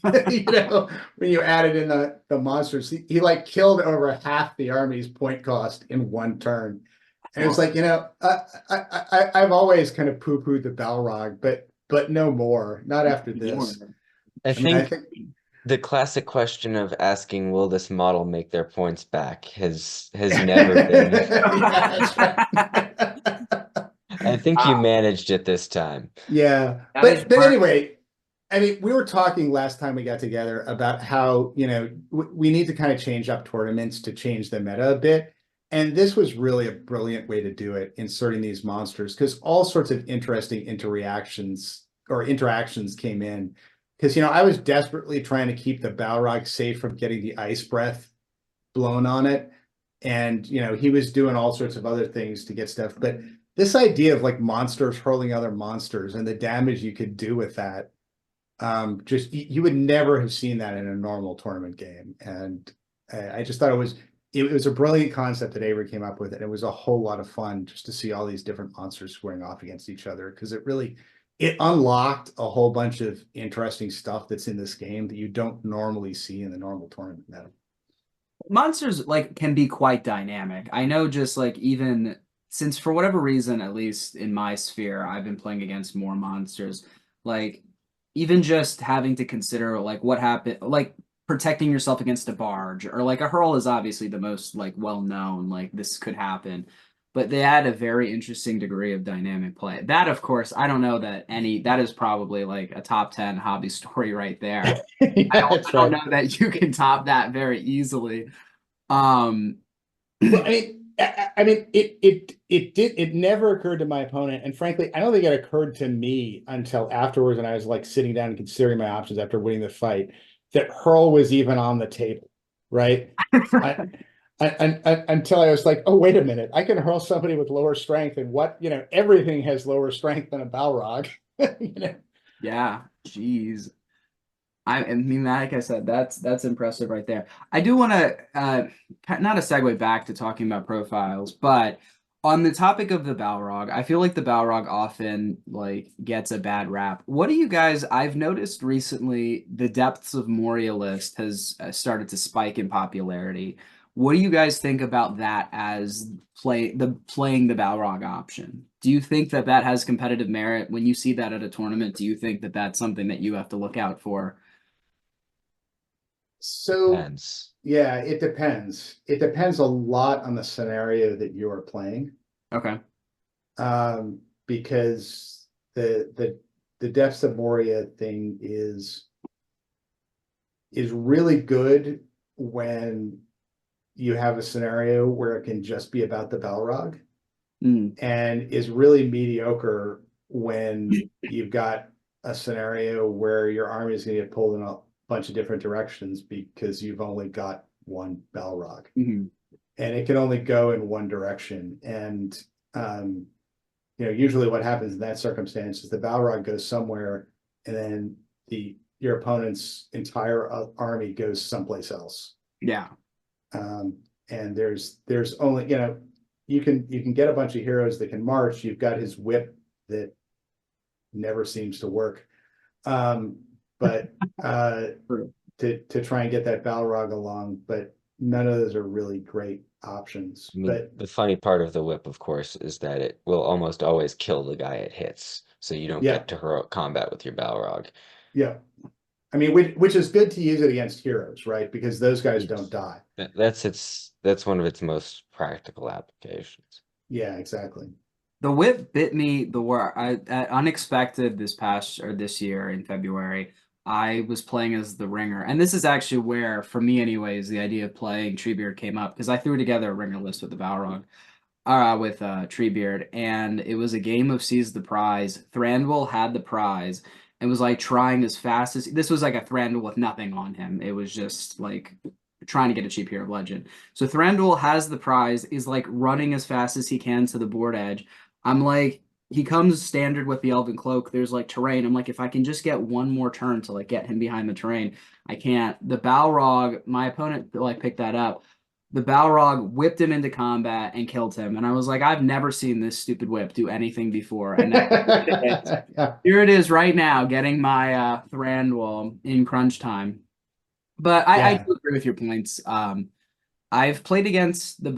When you added in the monsters, he like killed over half the army's point cost in one turn. And it's like, I've always kind of poo-pooed the Balrog, but no more, not after this. I think the classic question of asking, will this model make their points back has never been. I think you managed it this time. Yeah. But anyway, I mean, we were talking last time we got together about how, we need to kind of change up tournaments to change the meta a bit. And this was really a brilliant way to do it, inserting these monsters, because all sorts of interesting interactions came in. Because, I was desperately trying to keep the Balrog safe from getting the ice breath blown on it. And, he was doing all sorts of other things to get stuff. But this idea of like monsters hurling other monsters and the damage you could do with that, just you would never have seen that in a normal tournament game. And I just thought it was a brilliant concept that Avery came up with, and it was a whole lot of fun just to see all these different monsters squaring off against each other, because it unlocked a whole bunch of interesting stuff that's in this game that you don't normally see in the normal tournament meta. Monsters like can be quite dynamic. I know, just like even since for whatever reason, at least in my sphere, I've been playing against more monsters, like even just having to consider like what happened, like protecting yourself against a barge or like a hurl is obviously the most like well known, like this could happen. But they add a very interesting degree of dynamic play. That, of course, I don't know that any that is probably like a top 10 hobby story right there. Yeah, that's I don't right. know that you can top that very easily. Um, Well, I mean, it never occurred to my opponent, and frankly, I don't think it occurred to me until afterwards, and I was like sitting down and considering my options after winning the fight, that hurl was even on the table, right? I, until I was like, oh, wait a minute, I can hurl somebody with lower strength, and everything has lower strength than a Balrog, you know. yeah, jeez. I mean, like I said, that's impressive right there. I do want to not a segue back to talking about profiles, but on the topic of the Balrog, I feel like the Balrog often like gets a bad rap. What do you guys? I've noticed recently the Depths of Moria list has started to spike in popularity. What do you guys think about that as playing the Balrog option? Do you think that that has competitive merit when you see that at a tournament? Do you think that that's something that you have to look out for? So Depends. yeah, it depends. It depends a lot on the scenario that you are playing. Okay. Because the depths of Moria thing is really good when you have a scenario where it can just be about the Balrog, Mm, and is really mediocre when you've got a scenario where your army is going to get pulled in a bunch of different directions because you've only got one Balrog, mhm. and it can only go in one direction. And usually what happens in that circumstance is the Balrog goes somewhere, and then your opponent's entire army goes someplace else. Yeah. And there's only, you can get a bunch of heroes that can march. You've got his whip that never seems to work. But True. to try and get that Balrog along, but none of those are really great options. I mean, But the funny part of the whip, of course, is that it will almost always kill the guy it hits, so you don't yeah, get to heroic combat with your Balrog. yeah. I mean, which is good to use it against heroes, right? Because those guys don't Yes. die. That's one of its most practical applications. Yeah, exactly. The whip bit me the word unexpected this past or this year in February. I was playing as the ringer, and this is actually where, for me, anyways, the idea of playing Treebeard came up because I threw together a ringer list with the Balrog, with Treebeard, and it was a game of seize the prize. Thranduil had the prize and was like trying as fast as this was like a Thranduil with nothing on him. It was just like trying to get a cheap hero of legend. So Thranduil has the prize, is like running as fast as he can to the board edge. I'm like, he comes standard with the Elven Cloak. There's like terrain. I'm like, if I can just get one more turn to like get him behind the terrain, I can't. The Balrog, my opponent like picked that up. The Balrog whipped him into combat and killed him. And I was like, I've never seen this stupid whip do anything before. And now Yeah, here it is right now, getting my Thranduil in crunch time. But I yeah. do agree with your points. I've played against the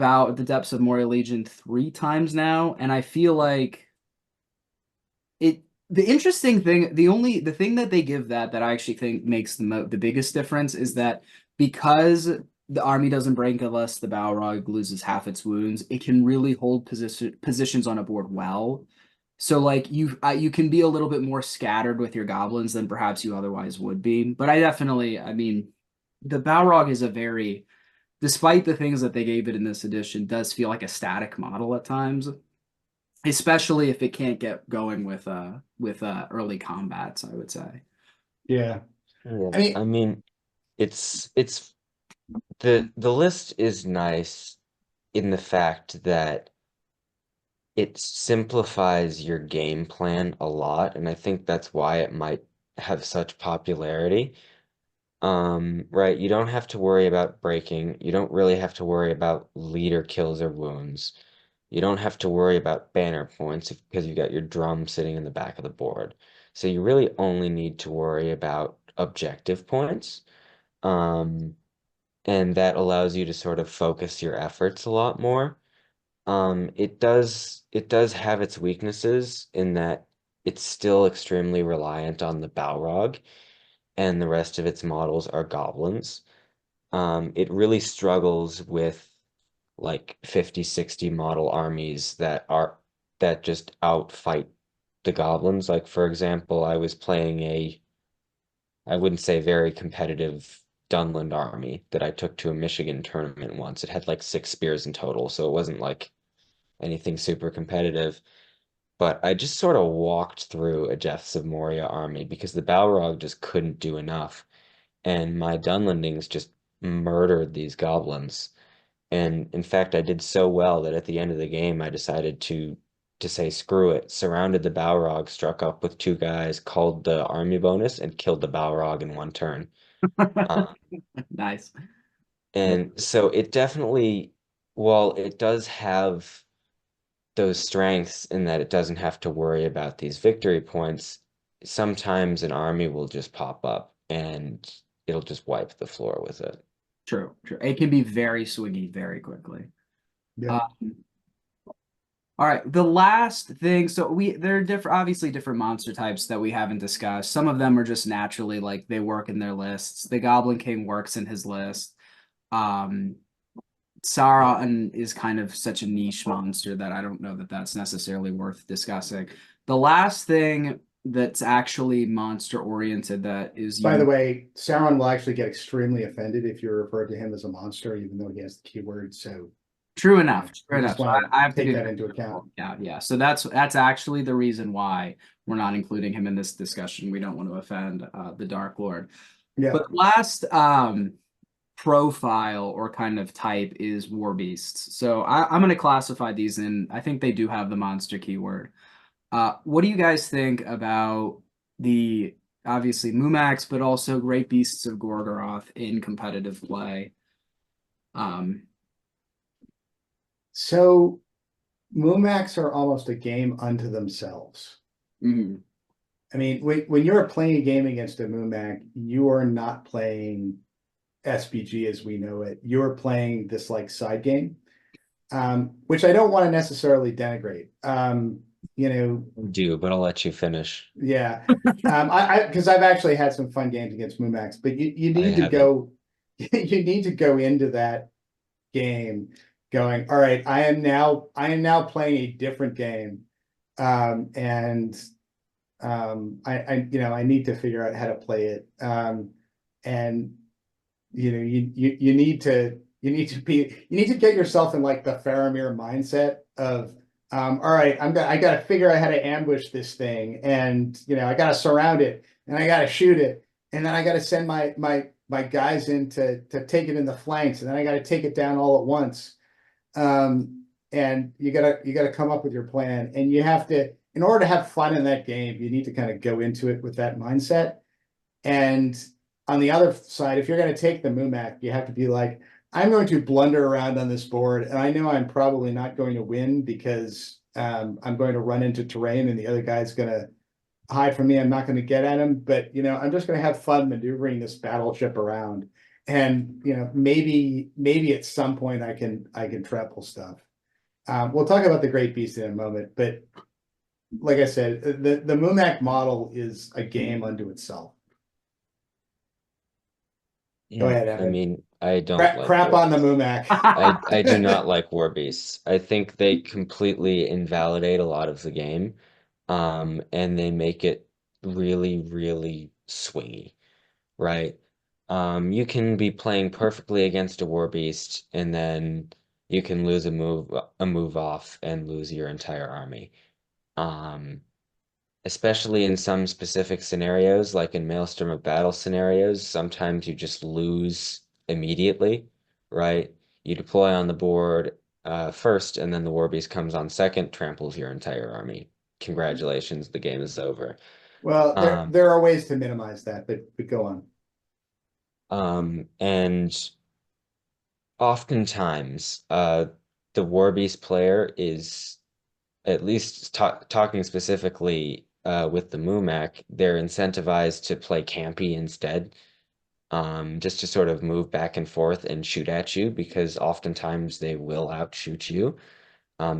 Depths of Moria Legion 3 times now, and I feel like it. The interesting thing, the thing that they give that I actually think makes the biggest difference is that because the army doesn't break unless the Balrog loses half its wounds, it can really hold positions on a board well. So like you can be a little bit more scattered with your goblins than perhaps you otherwise would be. But I mean, the Balrog is a very, despite the things that they gave it in this edition, does feel like a static model at times, especially if it can't get going with early combats, I would say. Yeah. Yeah, I mean, I mean, it's the list is nice in the fact that it simplifies your game plan a lot, and I think that's why it might have such popularity. Right, you don't have to worry about breaking. You don't really have to worry about leader kills or wounds. You don't have to worry about banner points because you got your drum sitting in the back of the board. So you really only need to worry about objective points. Um, and that allows you to sort of focus your efforts a lot more. It does have its weaknesses in that it's still extremely reliant on the Balrog, and the rest of its models are goblins. It really struggles with like 50, 60 model armies that just outfight the goblins. Like for example, I was playing I wouldn't say very competitive Dunland army that I took to a Michigan tournament once. It had like 6 spears in total, so it wasn't like anything super competitive. But I just sort of walked through a Deaths of Moria army because the Balrog just couldn't do enough. And my Dunlendings just murdered these goblins. And in fact, I did so well that at the end of the game, I decided to say screw it, surrounded the Balrog, struck up with 2 guys, called the army bonus, and killed the Balrog in 1 turn. Uh, Nice. and so it definitely, while it does have those strengths in that it doesn't have to worry about these victory points, sometimes an army will just pop up and it'll just wipe the floor with it. True, true. It can be very swingy very quickly. Yeah. Um, all right, the last thing, so there are different, obviously different monster types that we haven't discussed. Some of them are just naturally like they work in their lists. The Goblin King works in his list. Um, Sauron is kind of such a niche monster that I don't know that that's necessarily worth discussing. The last thing that's actually monster oriented that is By the you way, Sauron will actually get extremely offended if you refer to him as a monster, even though he has the keyword. So true enough, true I enough. just So want I have to to take do that that. into account. Yeah, yeah. So that's actually the reason why we're not including him in this discussion. We don't want to offend the Dark Lord. Yeah. But the last profile or kind of type is war beasts. So I'm going to classify these in, I think they do have the monster keyword. What do you guys think about the obviously Mumax, but also Great Beasts of Gorgoroth in competitive play? Um, So Mumax are almost a game unto themselves. mhm, I mean, when you're playing a game against a Mumac, you are not playing SPG as we know it. You're playing this like side game, which I don't want to necessarily denigrate. You know, I do, but I'll let you finish. yeah. Because I've actually had some fun games against Mumax, but you I need to haven't. go, you need to go into that game going, all right, I am now playing a different game. And I need to figure out how to play it. And you need to get yourself in like the Faramir mindset of all right, I gotta figure out how to ambush this thing, and I gotta surround it, and I gotta shoot it, and then I gotta send my guys in to take it in the flanks, and then I gotta take it down all at once. And you gotta come up with your plan, and you have to, in order to have fun in that game, you need to kind of go into it with that mindset. And on the other side, if you're going to take the Mumac, you have to be like, I'm going to blunder around on this board, and I know I'm probably not going to win because I'm going to run into terrain, and the other guy's going to hide from me. I'm not going to get at him, but I'm just going to have fun maneuvering this battleship around, and maybe at some point I can trample stuff. We'll talk about the Great Beast in a moment, but like I said, the Mumac model is a game unto itself. Go Yeah, ahead, I Evan. mean, I don't like Crap war on the beasts. Mumac. I do not like war beasts. I think they completely invalidate a lot of the game, and they make it really, really swingy, right? You can be playing perfectly against a war beast, and then you can lose a move off and lose your entire army. Um, Especially in some specific scenarios, like in Maelstrom of Battle scenarios, sometimes you just lose immediately, right? You deploy on the board first, and then the War Beast comes on second, tramples your entire army. Congratulations, the game is over. Well, there Um, there are ways to minimize that, but go on. and oftentimes, the War Beast player is at least talking specifically with the Mumac, they're incentivized to play campy instead, just to sort of move back and forth and shoot at you because oftentimes they will outshoot you.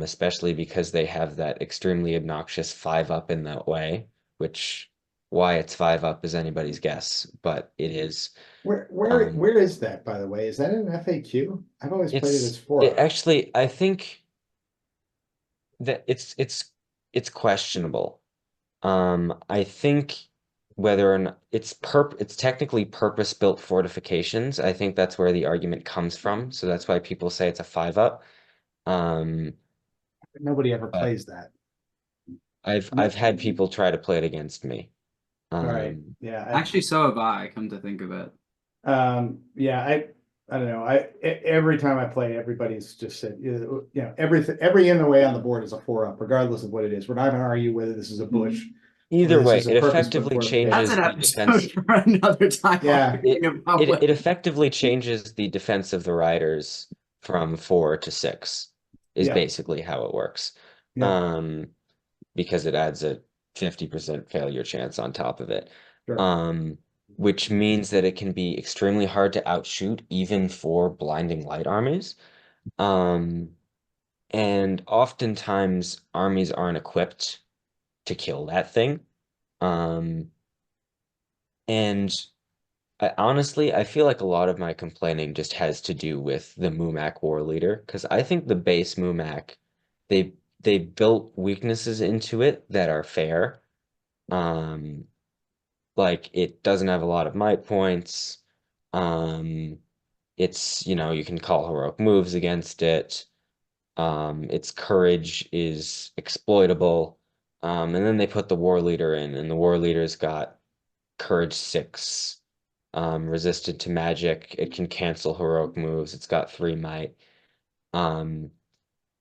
especially because they have that extremely obnoxious 5-up in that way, which why it's 5-up is anybody's guess, but it is. Where is that, by the way? Is that an FAQ? I've always played it as It 4-up. actually, I think that it's questionable. I think whether or not it's technically purpose-built fortifications. I think that's where the argument comes from. So that's why people say it's a 5-up. Um, Nobody ever but plays that. I've had people try to play it against me. All right. Um, Yeah. Actually, so have I, come to think of it. Yeah, I don't know. Every time I play, everybody's just said, everything, every in the way on the board is a 4-up, regardless of what it is. We're not gonna argue whether this is a bush. Either this way, is a it purpose-built effectively fortification. That's changes an the defense. episode for another time. Yeah. arguing about It what- effectively changes the defense of the riders from 4 to 6, is Yeah. basically how it works. Yeah. Because it adds a 50% failure chance on top of it. Sure. Which means that it can be extremely hard to outshoot even for blinding light armies. And oftentimes armies aren't equipped to kill that thing. And honestly, I feel like a lot of my complaining just has to do with the Mumak War Leader, because I think the base Mumak, they they built weaknesses into it that are fair. Um, like it doesn't have a lot of might points. Um, it's, you can call heroic moves against it. Its courage is exploitable. And then they put the war leader in, and the war leader's got courage 6, resisted to magic. It can cancel heroic moves. It's got 3 might. Um,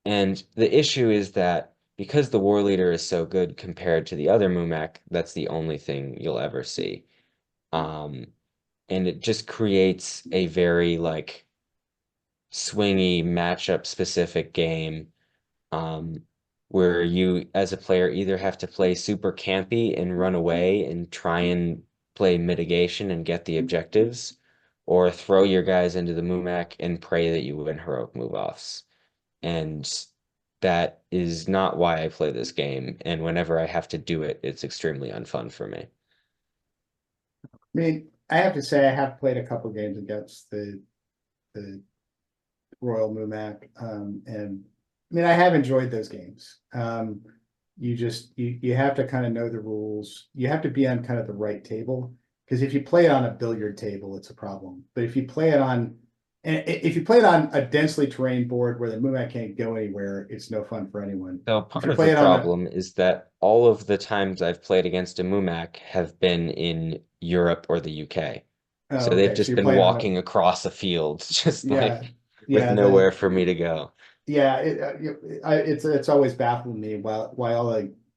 and the issue is that because the war leader is so good compared to the other Mumak, that's the only thing you'll ever see. And it just creates a very like swingy matchup specific game, where you as a player either have to play super campy and run away and try and play mitigation and get the objectives, or throw your guys into the Mumak and pray that you win heroic move offs. And that is not why I play this game. And whenever I have to do it, it's extremely unfun for me. I mean, I have to say I have played a couple games against the Royal Mumak, and I mean I have enjoyed those games. You have to kind of know the rules. You have to be on kind of the right table, because if you play it on a billiard table, it's a problem. But if you play it on a densely terrained board where the Mumak can't go anywhere, it's no fun for anyone. So part you of play the it on a- problem is that all of the times I've played against a Mumak have been in Europe or the UK. Oh, So they've okay, just you're been playing on a- walking across a field, just Yeah, like with yeah, nowhere for me to go. Yeah, it's always baffled me why all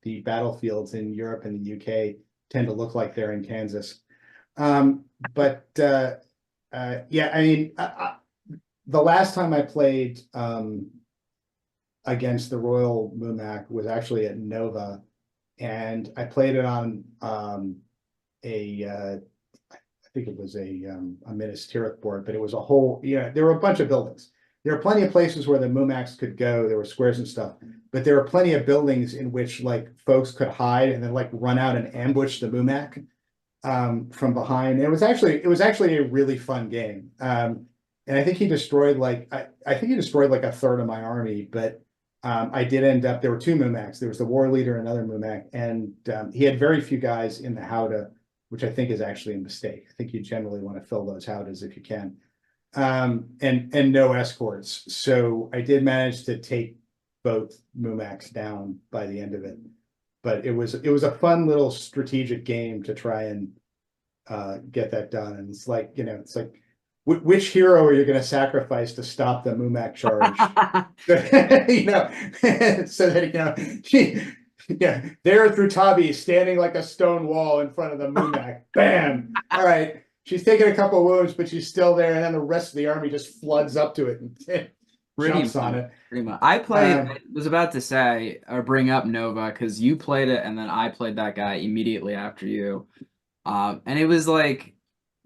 the battlefields in Europe and the UK tend to look like they're in Kansas. But yeah, I mean, the last time I played against the Royal Mumak was actually at Nova, and I played it on I think it was a Minas Tirith board, but it was a whole, there were a bunch of buildings. There are plenty of places where the Mumaks could go. There were squares and stuff, but there were plenty of buildings in which like folks could hide and then like run out and ambush the Mumak from behind. And it was actually a really fun game. And I think he destroyed like I think he destroyed like a third of my army, but I did end up, there were 2 Mumaks. There was the war leader, another Mumak, and he had very few guys in the Howdah, which I think is actually a mistake. I think you generally want to fill those Howdahs if you can. And no escorts. So I did manage to take both Mumaks down by the end of it. But it was a fun little strategic game to try and get that done. And it's like, it's like, which hero are you going to sacrifice to stop the Mumak charge? So that, yeah, there through Tabi standing like a stone wall in front of the Mumak. Bam! All right. She's taking a couple of wounds, but she's still there, and then the rest of the army just floods up to it and jumps on it. Pretty much. I was about to say or bring up Nova because you played it and then I played that guy immediately after you. And it was like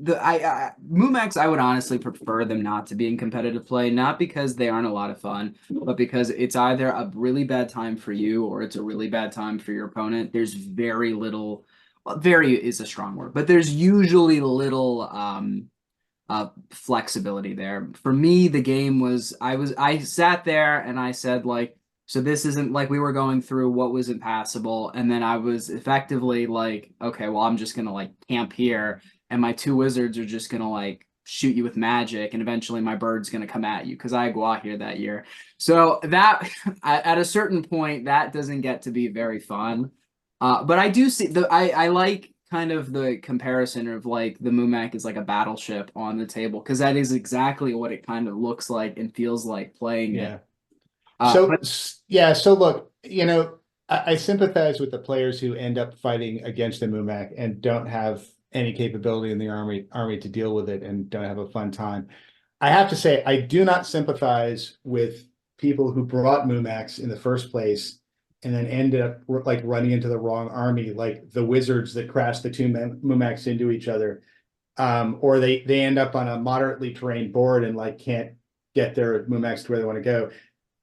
Mumax, I would honestly prefer them not to be in competitive play, not because they aren't a lot of fun, but because it's either a really bad time for you or it's a really bad time for your opponent. There's very little, well, very is a strong word, but there's usually little flexibility there. For me, the game was I sat there and I said like, so this isn't like we were going through what was impassable, and then I was effectively like, okay, well I'm just gonna like camp here, and my two wizards are just gonna like shoot you with magic, and eventually my bird's gonna come at you because I had Guahir that year. So that at a certain point that doesn't get to be very fun. But I do see I like kind of the comparison of like the Mumac is like a battleship on the table because that is exactly what it kind of looks like and feels like playing it. Yeah. So, But yeah, so look, I sympathize with the players who end up fighting against the Mumac and don't have any capability in the army to deal with it and don't have a fun time. I have to say, I do not sympathize with people who brought Mumacs in the first place and then ended up like running into the wrong army, like the wizards that crashed the two Mumacs into each other. Or they end up on a moderately terrain board and like can't get their Mumacs to where they want to go.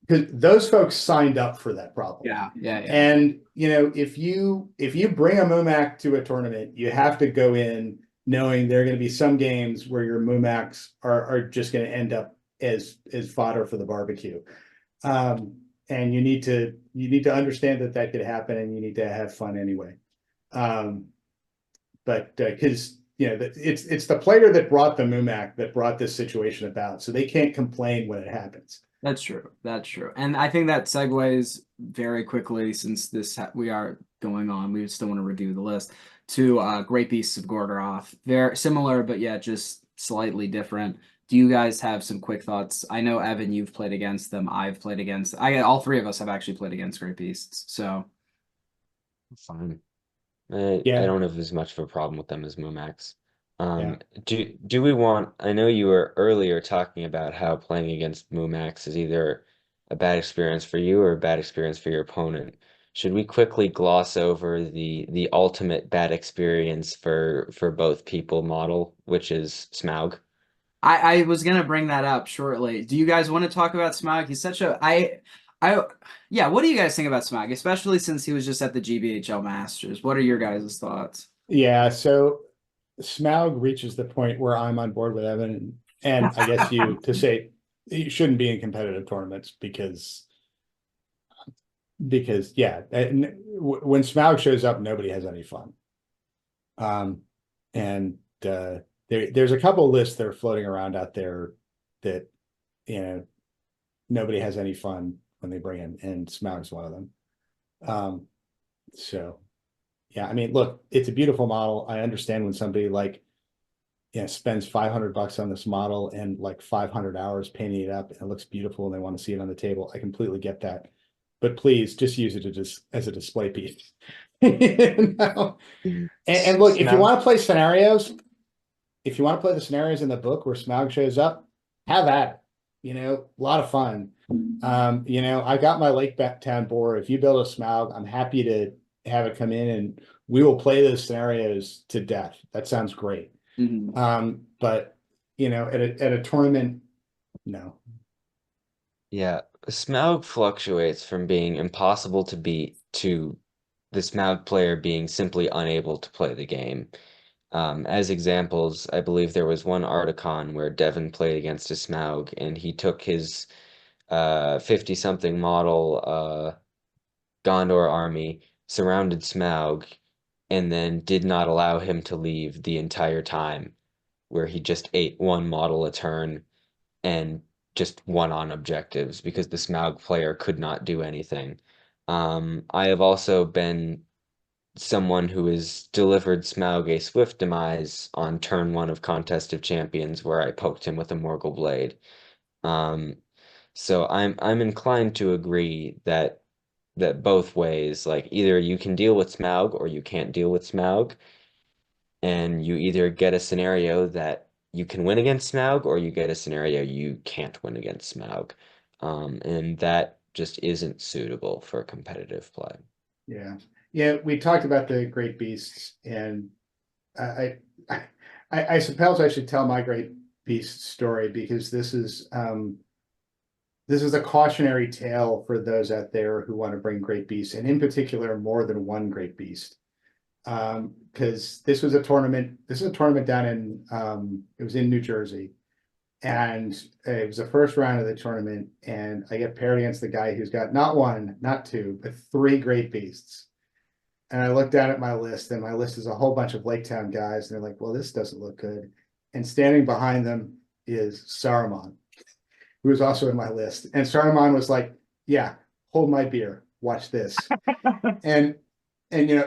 Because those folks signed up for that problem. yeah. And if you bring a Mumac to a tournament, you have to go in knowing there are going to be some games where your Mumacs are just going to end up as fodder for the barbecue. And you need to understand that could happen, and you need to have fun anyway. But because it's the player that brought the Mumac that brought this situation about, so they can't complain when it happens. That's true. That's true. And I think that segues very quickly since we are going on. We still want to review the list to Great Beasts of Gorgoroth. They're similar, but yeah, just slightly different. Do you guys have some quick thoughts? I know Evan, you've played against them. I've played against. All three of us have actually played against Great Beasts. So Fine. I Yeah, don't have as much of a problem with them as Mumax. yeah. Do we want, I know you were earlier talking about how playing against Mumax is either a bad experience for you or a bad experience for your opponent. Should we quickly gloss over the ultimate bad experience for both people model, which is Smaug? I was gonna bring that up shortly. Do you guys want to talk about Smog? He's such a I yeah. What do you guys think about Smog, especially since he was just at the GBHL Masters? What are your guys' thoughts? Yeah, so Smaug reaches the point where I'm on board with Evan, and I guess you to say you shouldn't be in competitive tournaments because yeah, when Smaug shows up, nobody has any fun. And there's a couple lists that are floating around out there that nobody has any fun when they bring in, and Smaug's one of them. So yeah, I mean, look, it's a beautiful model. I understand when somebody like spends $500 on this model and like 500 hours painting it up and it looks beautiful and they want to see it on the table. I completely get that. But please just use it as a display piece. And look, if you want to play scenarios, if you want to play the scenarios in the book where Smaug shows up, have at it. A lot of fun. I got my Lake Town board. If you build a Smaug, I'm happy to have it come in and we will play those scenarios to death. That sounds great. But at a tournament, no. Yeah, Smaug fluctuates from being impossible to beat to the Smaug player being simply unable to play the game. As examples, I believe there was one Articon where Devin played against a Smaug and he took his 50-something model Gondor army, surrounded Smaug, and then did not allow him to leave the entire time, where he just ate one model a turn and just won on objectives because the Smaug player could not do anything. I have also been someone who has delivered Smaug a swift demise on turn one of Contest of Champions, where I poked him with a Morgul Blade. Um, so I'm inclined to agree that both ways, like either you can deal with Smaug or you can't deal with Smaug, and you either get a scenario that you can win against Smaug or you get a scenario you can't win against Smaug. And that just isn't suitable for competitive play. Yeah. Yeah, we talked about the great beasts, and I suppose I should tell my Great Beast story, because this is a cautionary tale for those out there who want to bring Great Beasts, and in particular, more than one Great Beast. Because this is a tournament down in, it was in New Jersey. And it was the first round of the tournament, and I get paired against the guy who's got not one, not two, but three Great Beasts. And I look down at my list, and my list is a whole bunch of Lake Town guys, and they're like, well, this doesn't look good. And standing behind them is Saruman, who was also in my list. And Saruman was like, yeah, hold my beer, watch this. and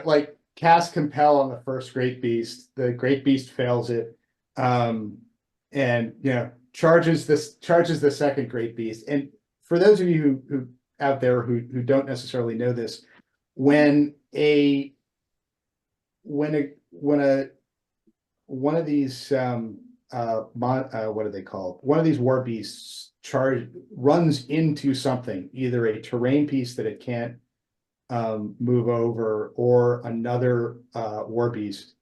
like, cast Compel on the first Great Beast. The Great Beast fails it. And charges the second Great Beast. And for those of you who out there who don't necessarily know this, when one of these what are they called? One of these war beasts runs into something, either a terrain piece that it can't move over, or another war beast.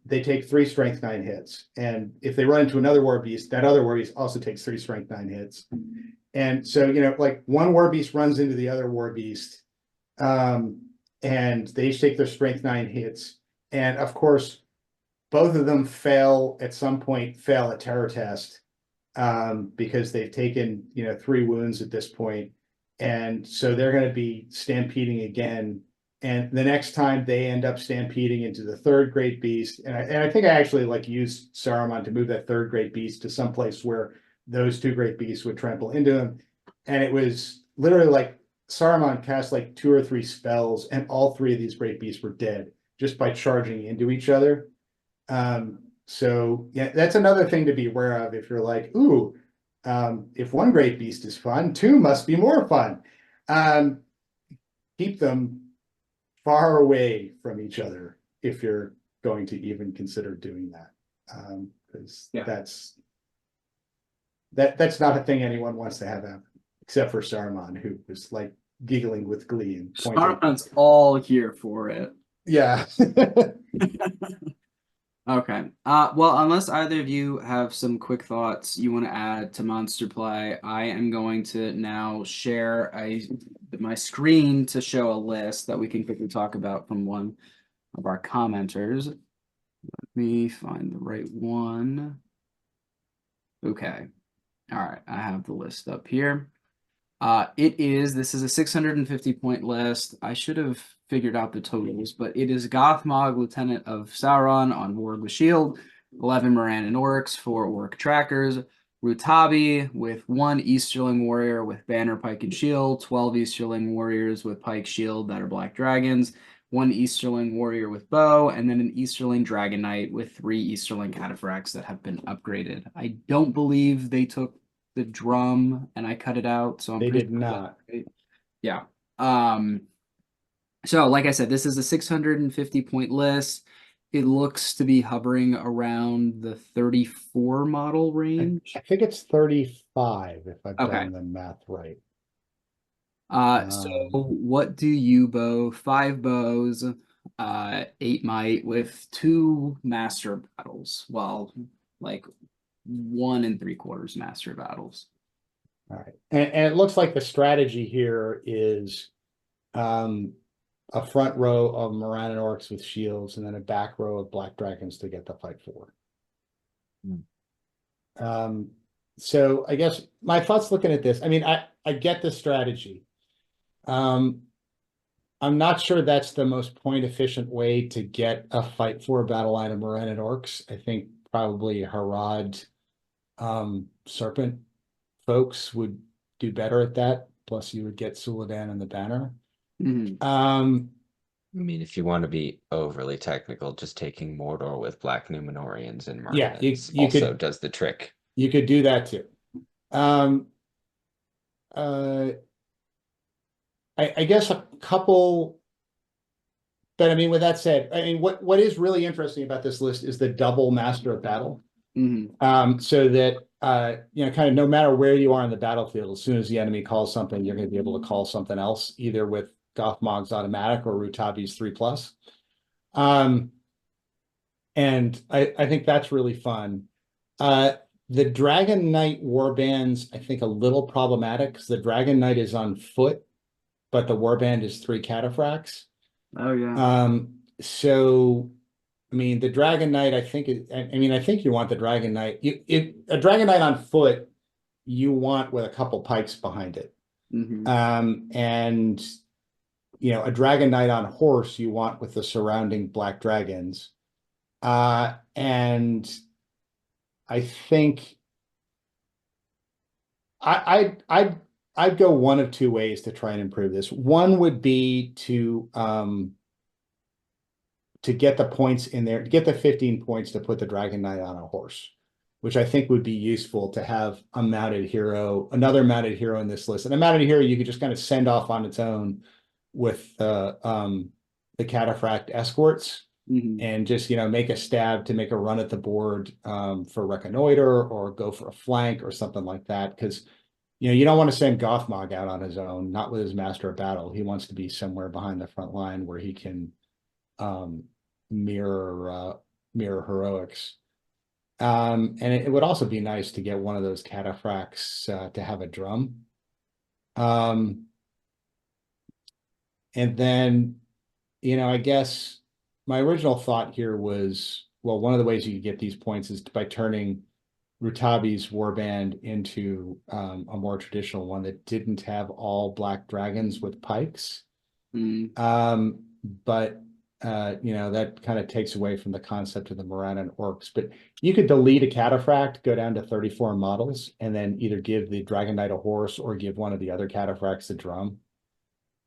They take 3 strength 9 hits. And if they run into another war beast, that other war beast also takes 3 strength 9 hits. And so, like, one war beast runs into the other war beast, and they each take their strength 9 hits. And of course, both of them fail at terror test, because they've taken, 3 wounds at this point. And so they're going to be stampeding again. And the next time they end up stampeding into the third Great Beast, and I think I actually used Saruman to move that third Great Beast to some place where those 2 Great Beasts would trample into him. And it was literally like Saruman cast 2 or 3 spells, and all 3 of these Great Beasts were dead just by charging into each other. So yeah, that's another thing to be aware of if you're like, ooh, if one Great Beast is fun, 2 must be more fun. Keep them far away from each other if you're going to even consider doing that, because that's not a thing anyone wants to have happen, except for Saruman, who was giggling with glee and pointing. Saruman's all here for it. Yeah. Okay. Well, unless either of you have some quick thoughts you want to add to Monster Play, I am going to now share my screen to show a list that we can quickly talk about from one of our commenters. Let me find the right one. Okay. All right. I have the list up here. This is a 650 point list. I should have figured out the totals, but it is Gothmog, Lieutenant of Sauron on Warg with Shield, 11 Morannon Orcs, 4 Orc Trackers, Rutabi with 1 Easterling Warrior with Banner, Pike, and Shield, 12 Easterling Warriors with Pike, Shield that are Black Dragons, 1 Easterling Warrior with Bow, and then an Easterling Dragon Knight with 3 Easterling Cataphracts that have been upgraded. I don't believe they took the drum and I cut it out, so They did not. Yeah. So like I said, this is a 650 point list. It looks to be hovering around the 34 model range. I think it's 35 if I've Okay. done the math right. So what do you bow? 5 bows, 8 might with 2 master battles. Well, 1 3/4 master battles. All right. And it looks like the strategy here is a front row of Morannon Orcs with shields, and then a back row of Black Dragons to get the fight forward. So I guess my thoughts looking at this, I mean, I get the strategy. I'm not sure that's the most point efficient way to get a fight for battle line of Morannon Orcs. I think probably Harad Serpent folks would do better at that. Plus you would get Suladan and the banner. I mean, if you want to be overly technical, just taking Mordor with Black Numenorians and Mermaids also does the trick. You could do that too. I guess a couple, but I mean, with that said, I mean, what is really interesting about this list is the double Master of Battle. So that kind of no matter where you are in the battlefield, as soon as the enemy calls something, you're going to be able to call something else, either with Gothmog's automatic or Rutabi's 3+. And I think that's really fun. Uh, the Dragon Knight warbands, I think a little problematic because the Dragon Knight is on foot, but the warband is 3 cataphracts. Oh yeah. So I mean, the Dragon Knight, I think I mean, I think you want the Dragon Knight. A Dragon Knight on foot, you want with a couple pikes behind it. Hmm. And a Dragon Knight on horse, you want with the surrounding black dragons. And I think I'd go one of two ways to try and improve this. One would be to get the points in there, to get the 15 points to put the Dragon Knight on a horse, which I think would be useful to have a mounted hero, another mounted hero in this list. And a mounted hero you could just kind of send off on its own with the cataphract escorts Hmm. and just make a stab to make a run at the board for reconnoiter or go for a flank or something like that. Because you don't want to send Gothmog out on his own, not with his master of battle. He wants to be somewhere behind the front line where he can um, mirror heroics. And it would also be nice to get one of those cataphracts to have a drum. Um, and then, I guess my original thought here was, well, one of the ways you could get these points is by turning Rutabi's warband into a more traditional one that didn't have all black dragons with pikes. Mm. But that kind of takes away from the concept of the Morannon orcs. But you could delete a cataphract, go down to 34 models, and then either give the Dragon Knight a horse or give one of the other cataphracts a drum,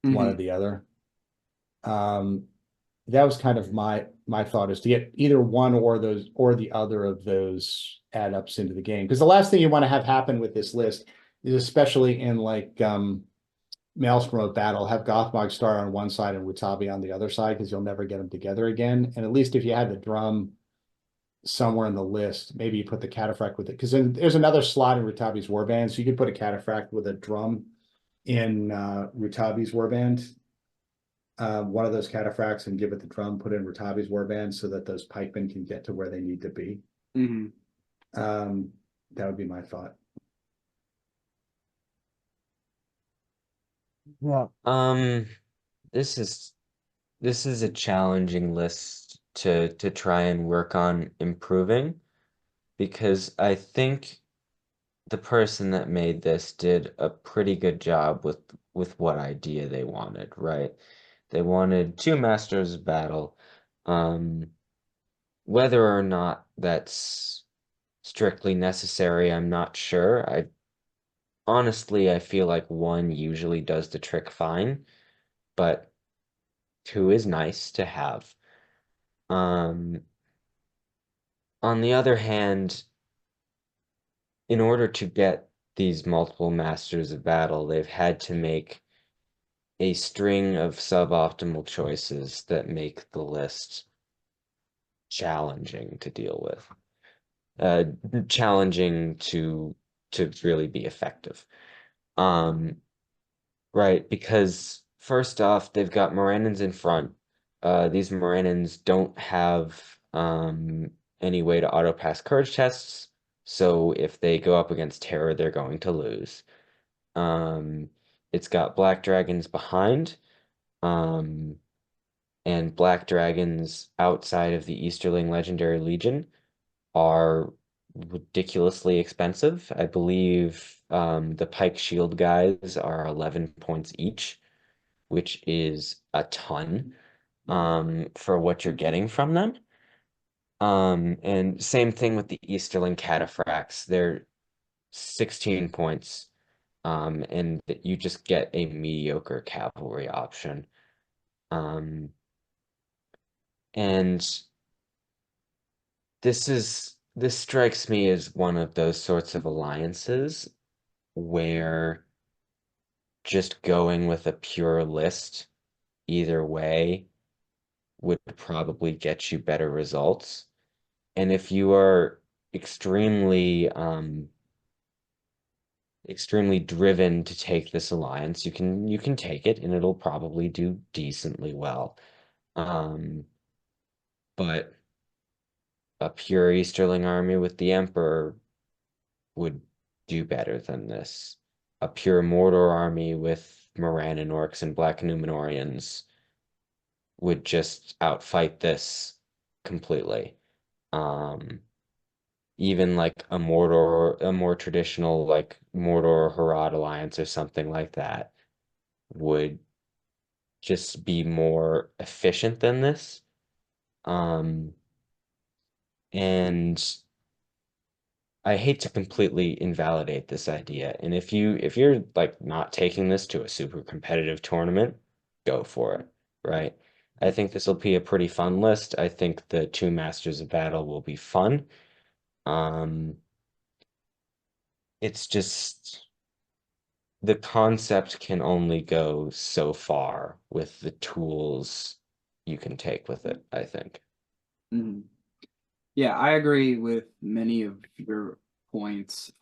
one or Hmm. the other. That was kind of my thought, is to get either one or those or the other of those add ups into the game. Because the last thing you want to have happen with this list is, especially in like Maelstrom of Battle, have Gothmog start on one side and Wutabi on the other side, because you'll never get them together again. And at least if you had the drum somewhere in the list, maybe you put the cataphract with it, because then there's another slot in Rutabi's warband, so you could put a cataphract with a drum in Rutabi's warband, one of those cataphracts, and give it the drum, put in Rutabi's warband so that those pikemen can get to where they need to be. Hmm. That would be my thought. Yeah. This is a challenging list to try and work on improving, because I think the person that made this did a pretty good job with what idea they wanted, right? They wanted 2 Masters of Battle. Um, whether or not that's strictly necessary, I'm not sure. I feel like one usually does the trick fine, but two is nice to have. Um, on the other hand, in order to get these multiple Masters of Battle, they've had to make a string of suboptimal choices that make the list challenging to deal with, uh, challenging to really be effective. Um, right, because first off, they've got Morannons in front. These Morannons don't have any way to auto pass courage tests, so if they go up against Terror, they're going to lose. Um, it's got Black Dragons behind, um, and Black Dragons outside of the Easterling Legendary Legion are ridiculously expensive. I believe the Pike Shield guys are 11 points each, which is a ton for what you're getting from them. And same thing with the Easterling Cataphracts. They're 16 points, and you just get a mediocre cavalry option. Um, and this strikes me as one of those sorts of alliances where just going with a pure list either way would probably get you better results. And if you are extremely driven to take this alliance, you can take it and it'll probably do decently well. But a pure Easterling army with the Emperor would do better than this. A pure Mordor army with Morannon orcs and Black Númenóreans would just outfight this completely. Um, Even like a Mordor, a more traditional like Mordor Harad alliance or something like that would just be more efficient than this. Um, and I hate to completely invalidate this idea. And if you're like not taking this to a super competitive tournament, go for it, right? I think this will be a pretty fun list. I think the two Masters of Battle will be fun. Um, it's just the concept can only go so far with the tools you can take with it, I think. Mhm. Yeah, I agree with many of your points.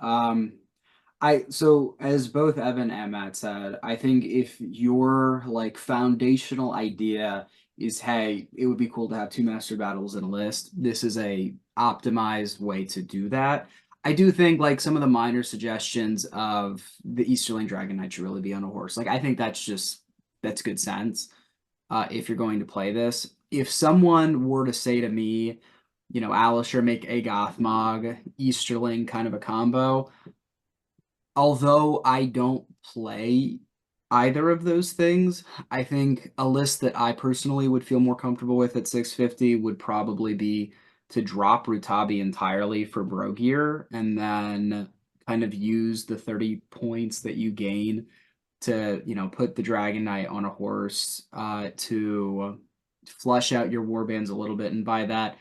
So as both Evan and Matt said, I think if your like foundational idea is, hey, it would be cool to have two master battles in a list, this is a optimized way to do that. I do think like some of the minor suggestions of the Easterling Dragon Knight should really be on a horse. Like I think that's good sense. If you're going to play this, if someone were to say to me, Alisher make a Gothmog Easterling kind of a combo, although I don't play either of those things, I think a list that I personally would feel more comfortable with at 650 would probably be to drop Rutabi entirely for Brogear and then kind of use the 30 points that you gain to, put the Dragon Knight on a horse to flush out your warbands a little bit. And by that,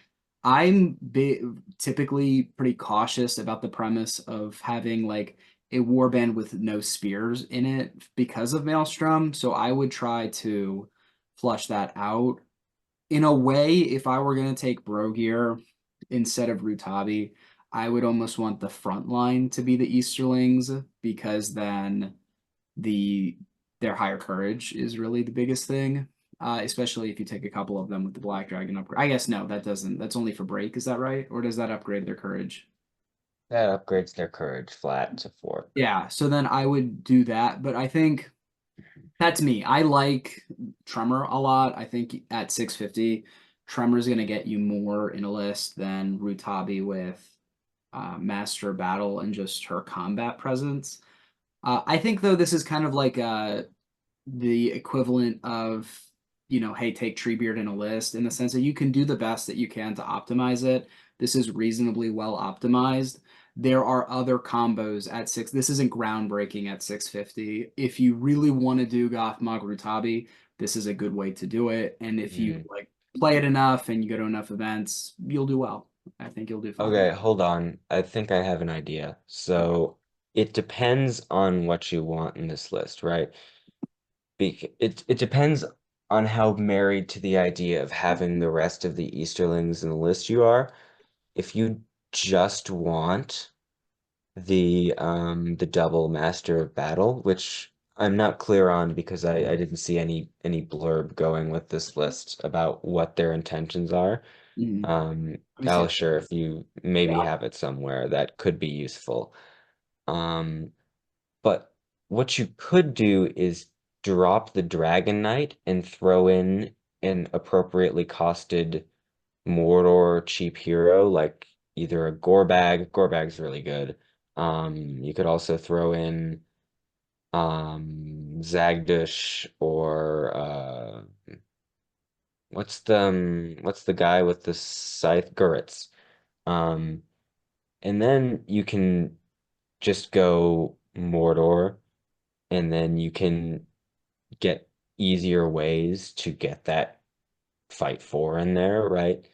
typically pretty cautious about the premise of having like a warband with no spears in it because of Maelstrom. So I would try to flush that out. In a way, if I were going to take Brogear instead of Rutabi, I would almost want the front line to be the Easterlings because then the their higher courage is really the biggest thing. Especially if you take a couple of them with the Black Dragon upgrade. I guess no, that doesn't. That's only for break. Is that right? Or does that upgrade their courage? That upgrades their courage flat to 4. Yeah. So then I would do that. But I think that's me. I like Tremor a lot. I think at 650, Tremor is going to get you more in a list than Rutabi with Master Battle and just her combat presence. I think though this is kind of like the equivalent of, hey, take Treebeard in a list in the sense that you can do the best that you can to optimize it. This is reasonably well optimized. There are other combos at six. This isn't groundbreaking at 650. If you really want to do Gothmog Rutabi, this is a good way to do it. And if you like play it enough and you go to enough events, you'll do well. I think you'll do fine. Okay, hold on. I think I have an idea. So it depends on what you want in this list, right? It depends on how married to the idea of having the rest of the Easterlings in the list you are. If you just want the double Master of Battle, which I'm not clear on because I didn't see any blurb going with this list about what their intentions are. Mhm. Let me see. Alisher, if you maybe Yeah. have it somewhere, that could be useful. Um, but what you could do is drop the Dragon Knight and throw in an appropriately costed Mordor cheap hero, like either a Gorbag. Gorbag's really good. You could also throw in Zagdush or what's the guy with the scythe? Guritz. Um, and then you can just go Mordor, and then you can get easier ways to get that fight four in there, right?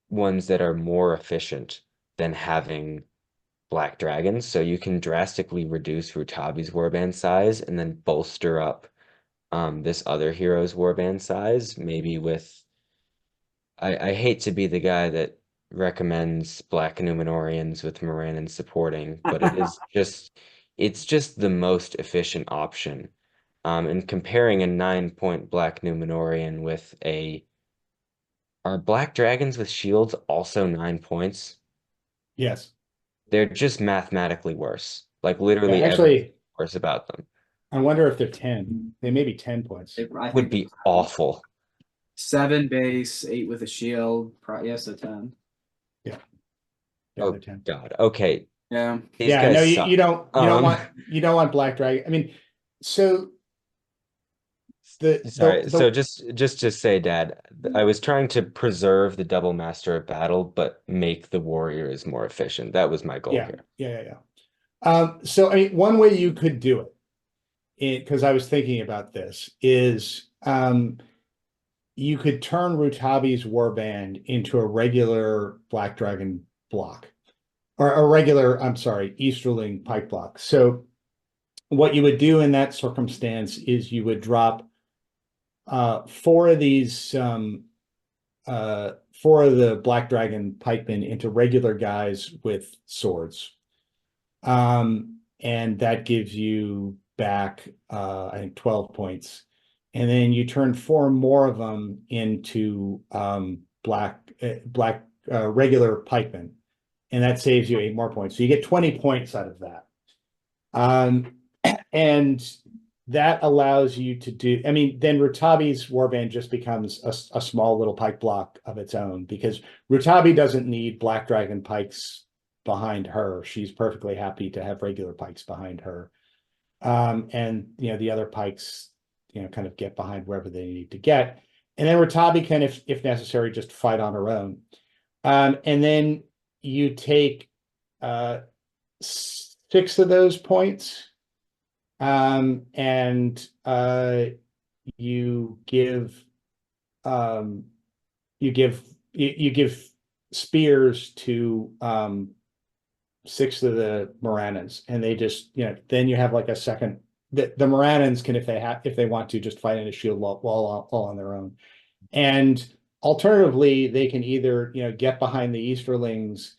Ones that are more efficient than having black dragons. So you can drastically reduce Rutabi's warband size and then bolster up this other hero's warband size, maybe with I hate to be the guy that recommends Black Númenóreans with Morannon supporting, but it's just the most efficient option. And comparing a 9-point Black Númenórean with a Are black dragons with shields also 9 points? Yes. They're just mathematically worse. Like Yeah, literally everything's actually, worse about them. I wonder if they're 10. They may be 10 points. I Would think be awful. 7 base, 8 with a shield. Yes, a 10. Yeah, Oh they're 10. God. Okay. Yeah. These Yeah, no, guys you, suck. you don't want black dragon. I mean, so Sorry. So the just to say, Dad, I was trying to preserve the double master of battle, but make the warriors more efficient. That was my goal yeah, here. yeah. So I mean, one way you could do it, because I was thinking about this, is you could turn Rutabi's warband into a regular black dragon block, or a regular, I'm sorry, Easterling pike block. So what you would do in that circumstance is you would drop four of these four of the black dragon pikemen into regular guys with swords. And that gives you back I think 12 points. And then you turn four more of them into regular pikemen, and that saves you 8 more points. So you get 20 points out of that. And that allows you to do, I mean, then Rutabi's warband just becomes a small little pike block of its own, because Rutabi doesn't need black dragon pikes behind her. She's perfectly happy to have regular pikes behind her. And the other pikes, kind of get behind wherever they need to get. And then Rutabi can, if necessary, just fight on her own. And then you take 6 of those points, and you give you give spears to 6 of the Moranans, and they just, then you have like a second. The Moranans can, if they want to, just fight in a shield wall all on their own. And alternatively, they can either, get behind the Easterlings,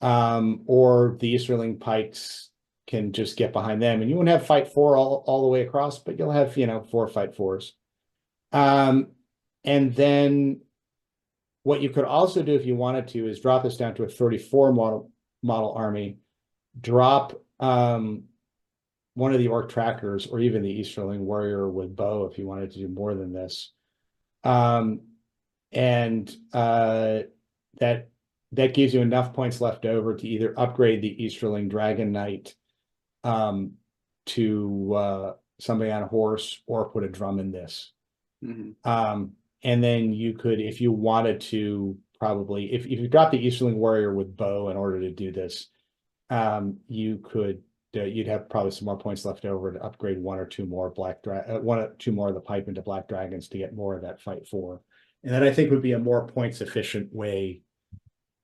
or the Easterling pikes can just get behind them, and you won't have fight 4 all the way across, but you'll have, 4 fight 4s. And then what you could also do if you wanted to is drop this down to a 34 model army, drop one of the orc trackers, or even the Easterling warrior with bow if you wanted to do more than this. And that gives you enough points left over to either upgrade the Easterling Dragon Knight to somebody on a horse, or put a drum in this. And then you could, if you wanted to, probably, if you drop the Easterling warrior with bow in order to do this, you could, you'd have probably some more points left over to upgrade 1 or 2 more one or two more of the pipe into black dragons to get more of that fight 4. And that, I think, would be a more points efficient way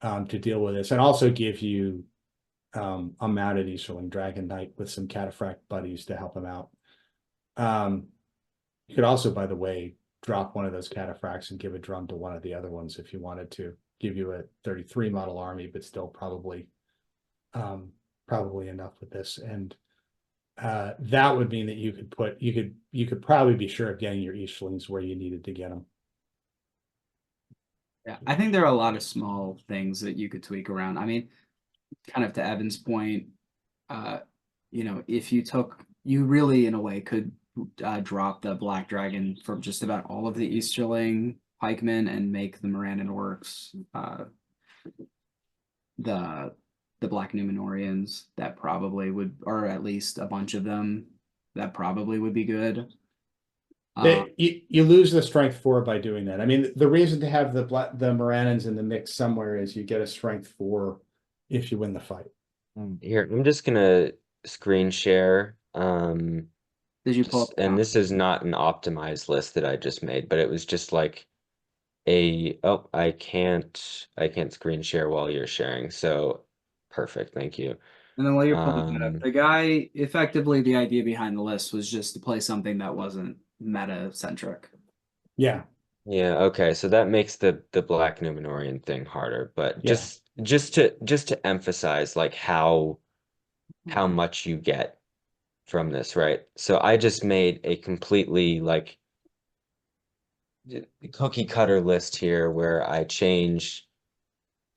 to deal with this, and also give you a mounted Easterling Dragon Knight with some cataphract buddies to help him out. You could also, by the way, drop one of those cataphracts and give a drum to one of the other ones if you wanted to. Give you a 33 model army, but still probably enough with this. And that would mean that you could probably be sure of getting your Easterlings where you needed to get them. Yeah, I think there are a lot of small things that you could tweak around. I mean, kind of to Evan's point, if you really, in a way, could drop the Black Dragon from just about all of the Easterling pikemen and make the Morannon orcs the Black Numenorians. That probably would, or at least a bunch of them, that probably would be good. You lose the strength 4 by doing that. I mean, the reason to have the Morannons in the mix somewhere is you get a strength 4 if you win the fight. Here, I'm just gonna screen share. Did you pull up And this is not an optimized list that I just made, but it was just like I can't screen share while you're sharing. So perfect, thank you. And then while you're pulling that up, the guy, effectively, the idea behind the list was just to play something that wasn't meta-centric. Yeah. Yeah, okay. So that makes the Black Numenorian thing harder, but Yeah. just to emphasize like how much you get from this, right? So I just made a completely like cookie cutter list here where I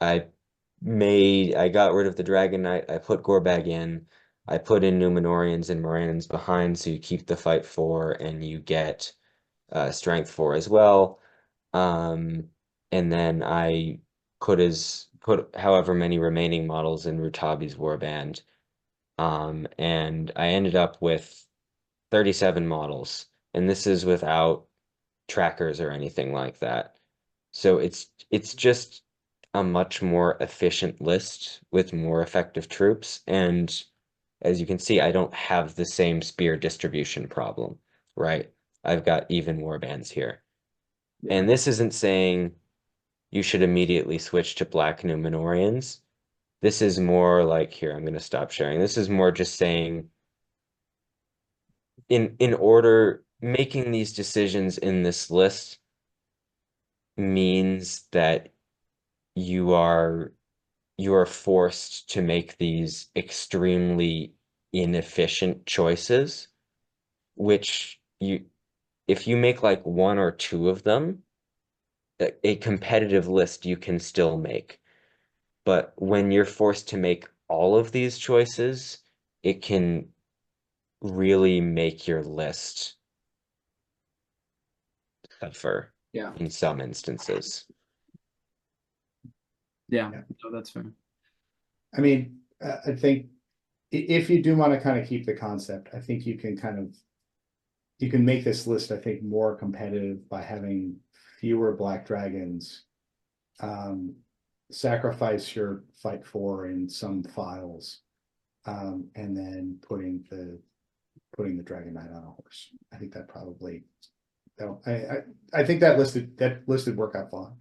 I got rid of the Dragon Knight, I put Gorbag in, I put in Numenorians and Morannons behind, so you keep the fight 4 and you get strength 4 as well. And then I put however many remaining models in Rutabi's Warband. And I ended up with 37 models, and this is without trackers or anything like that. So it's just a much more efficient list with more effective troops. And as you can see, I don't have the same spear distribution problem, right? I've got even warbands here. And this isn't saying you should immediately switch to Black Numenorians. This is more like, here, I'm going to stop sharing. This is more just saying in order making these decisions in this list means that you are forced to make these extremely inefficient choices, which if you make like one or two of them, a competitive list you can still make. But when you're forced to make all of these choices, it can really make your list suffer Yeah. in some instances. Yeah. Yeah. No, that's fair. I mean, I think if you do want to kind of keep the concept, I think you can make this list, I think, more competitive by having fewer black dragons. Sacrifice your fight 4 in some files, and then putting the Dragon Knight on a horse. I think that probably, I think that list would work out fine.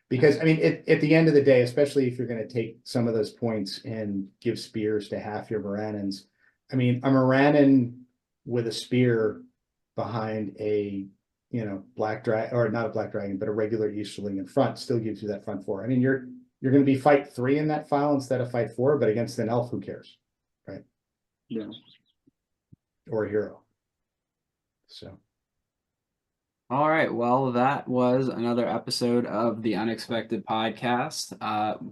Because I mean, at the end of the day, especially if you're going to take some of those points and give spears to half your Morannons, I mean, a Morannon with a spear behind a, black dragon, or not a black dragon, but a regular Easterling in front still gives you that front 4. I mean, you're going to be fight 3 in that file instead of fight 4, but against an elf, who cares, right? Yeah. Or a hero. So. All right. Well, that was another episode of the Unexpected Podcast.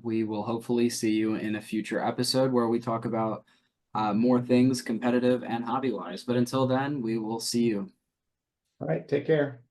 We will hopefully see you in a future episode where we talk about more things competitive and hobby-wise. But until then, we will see you. All right, take care.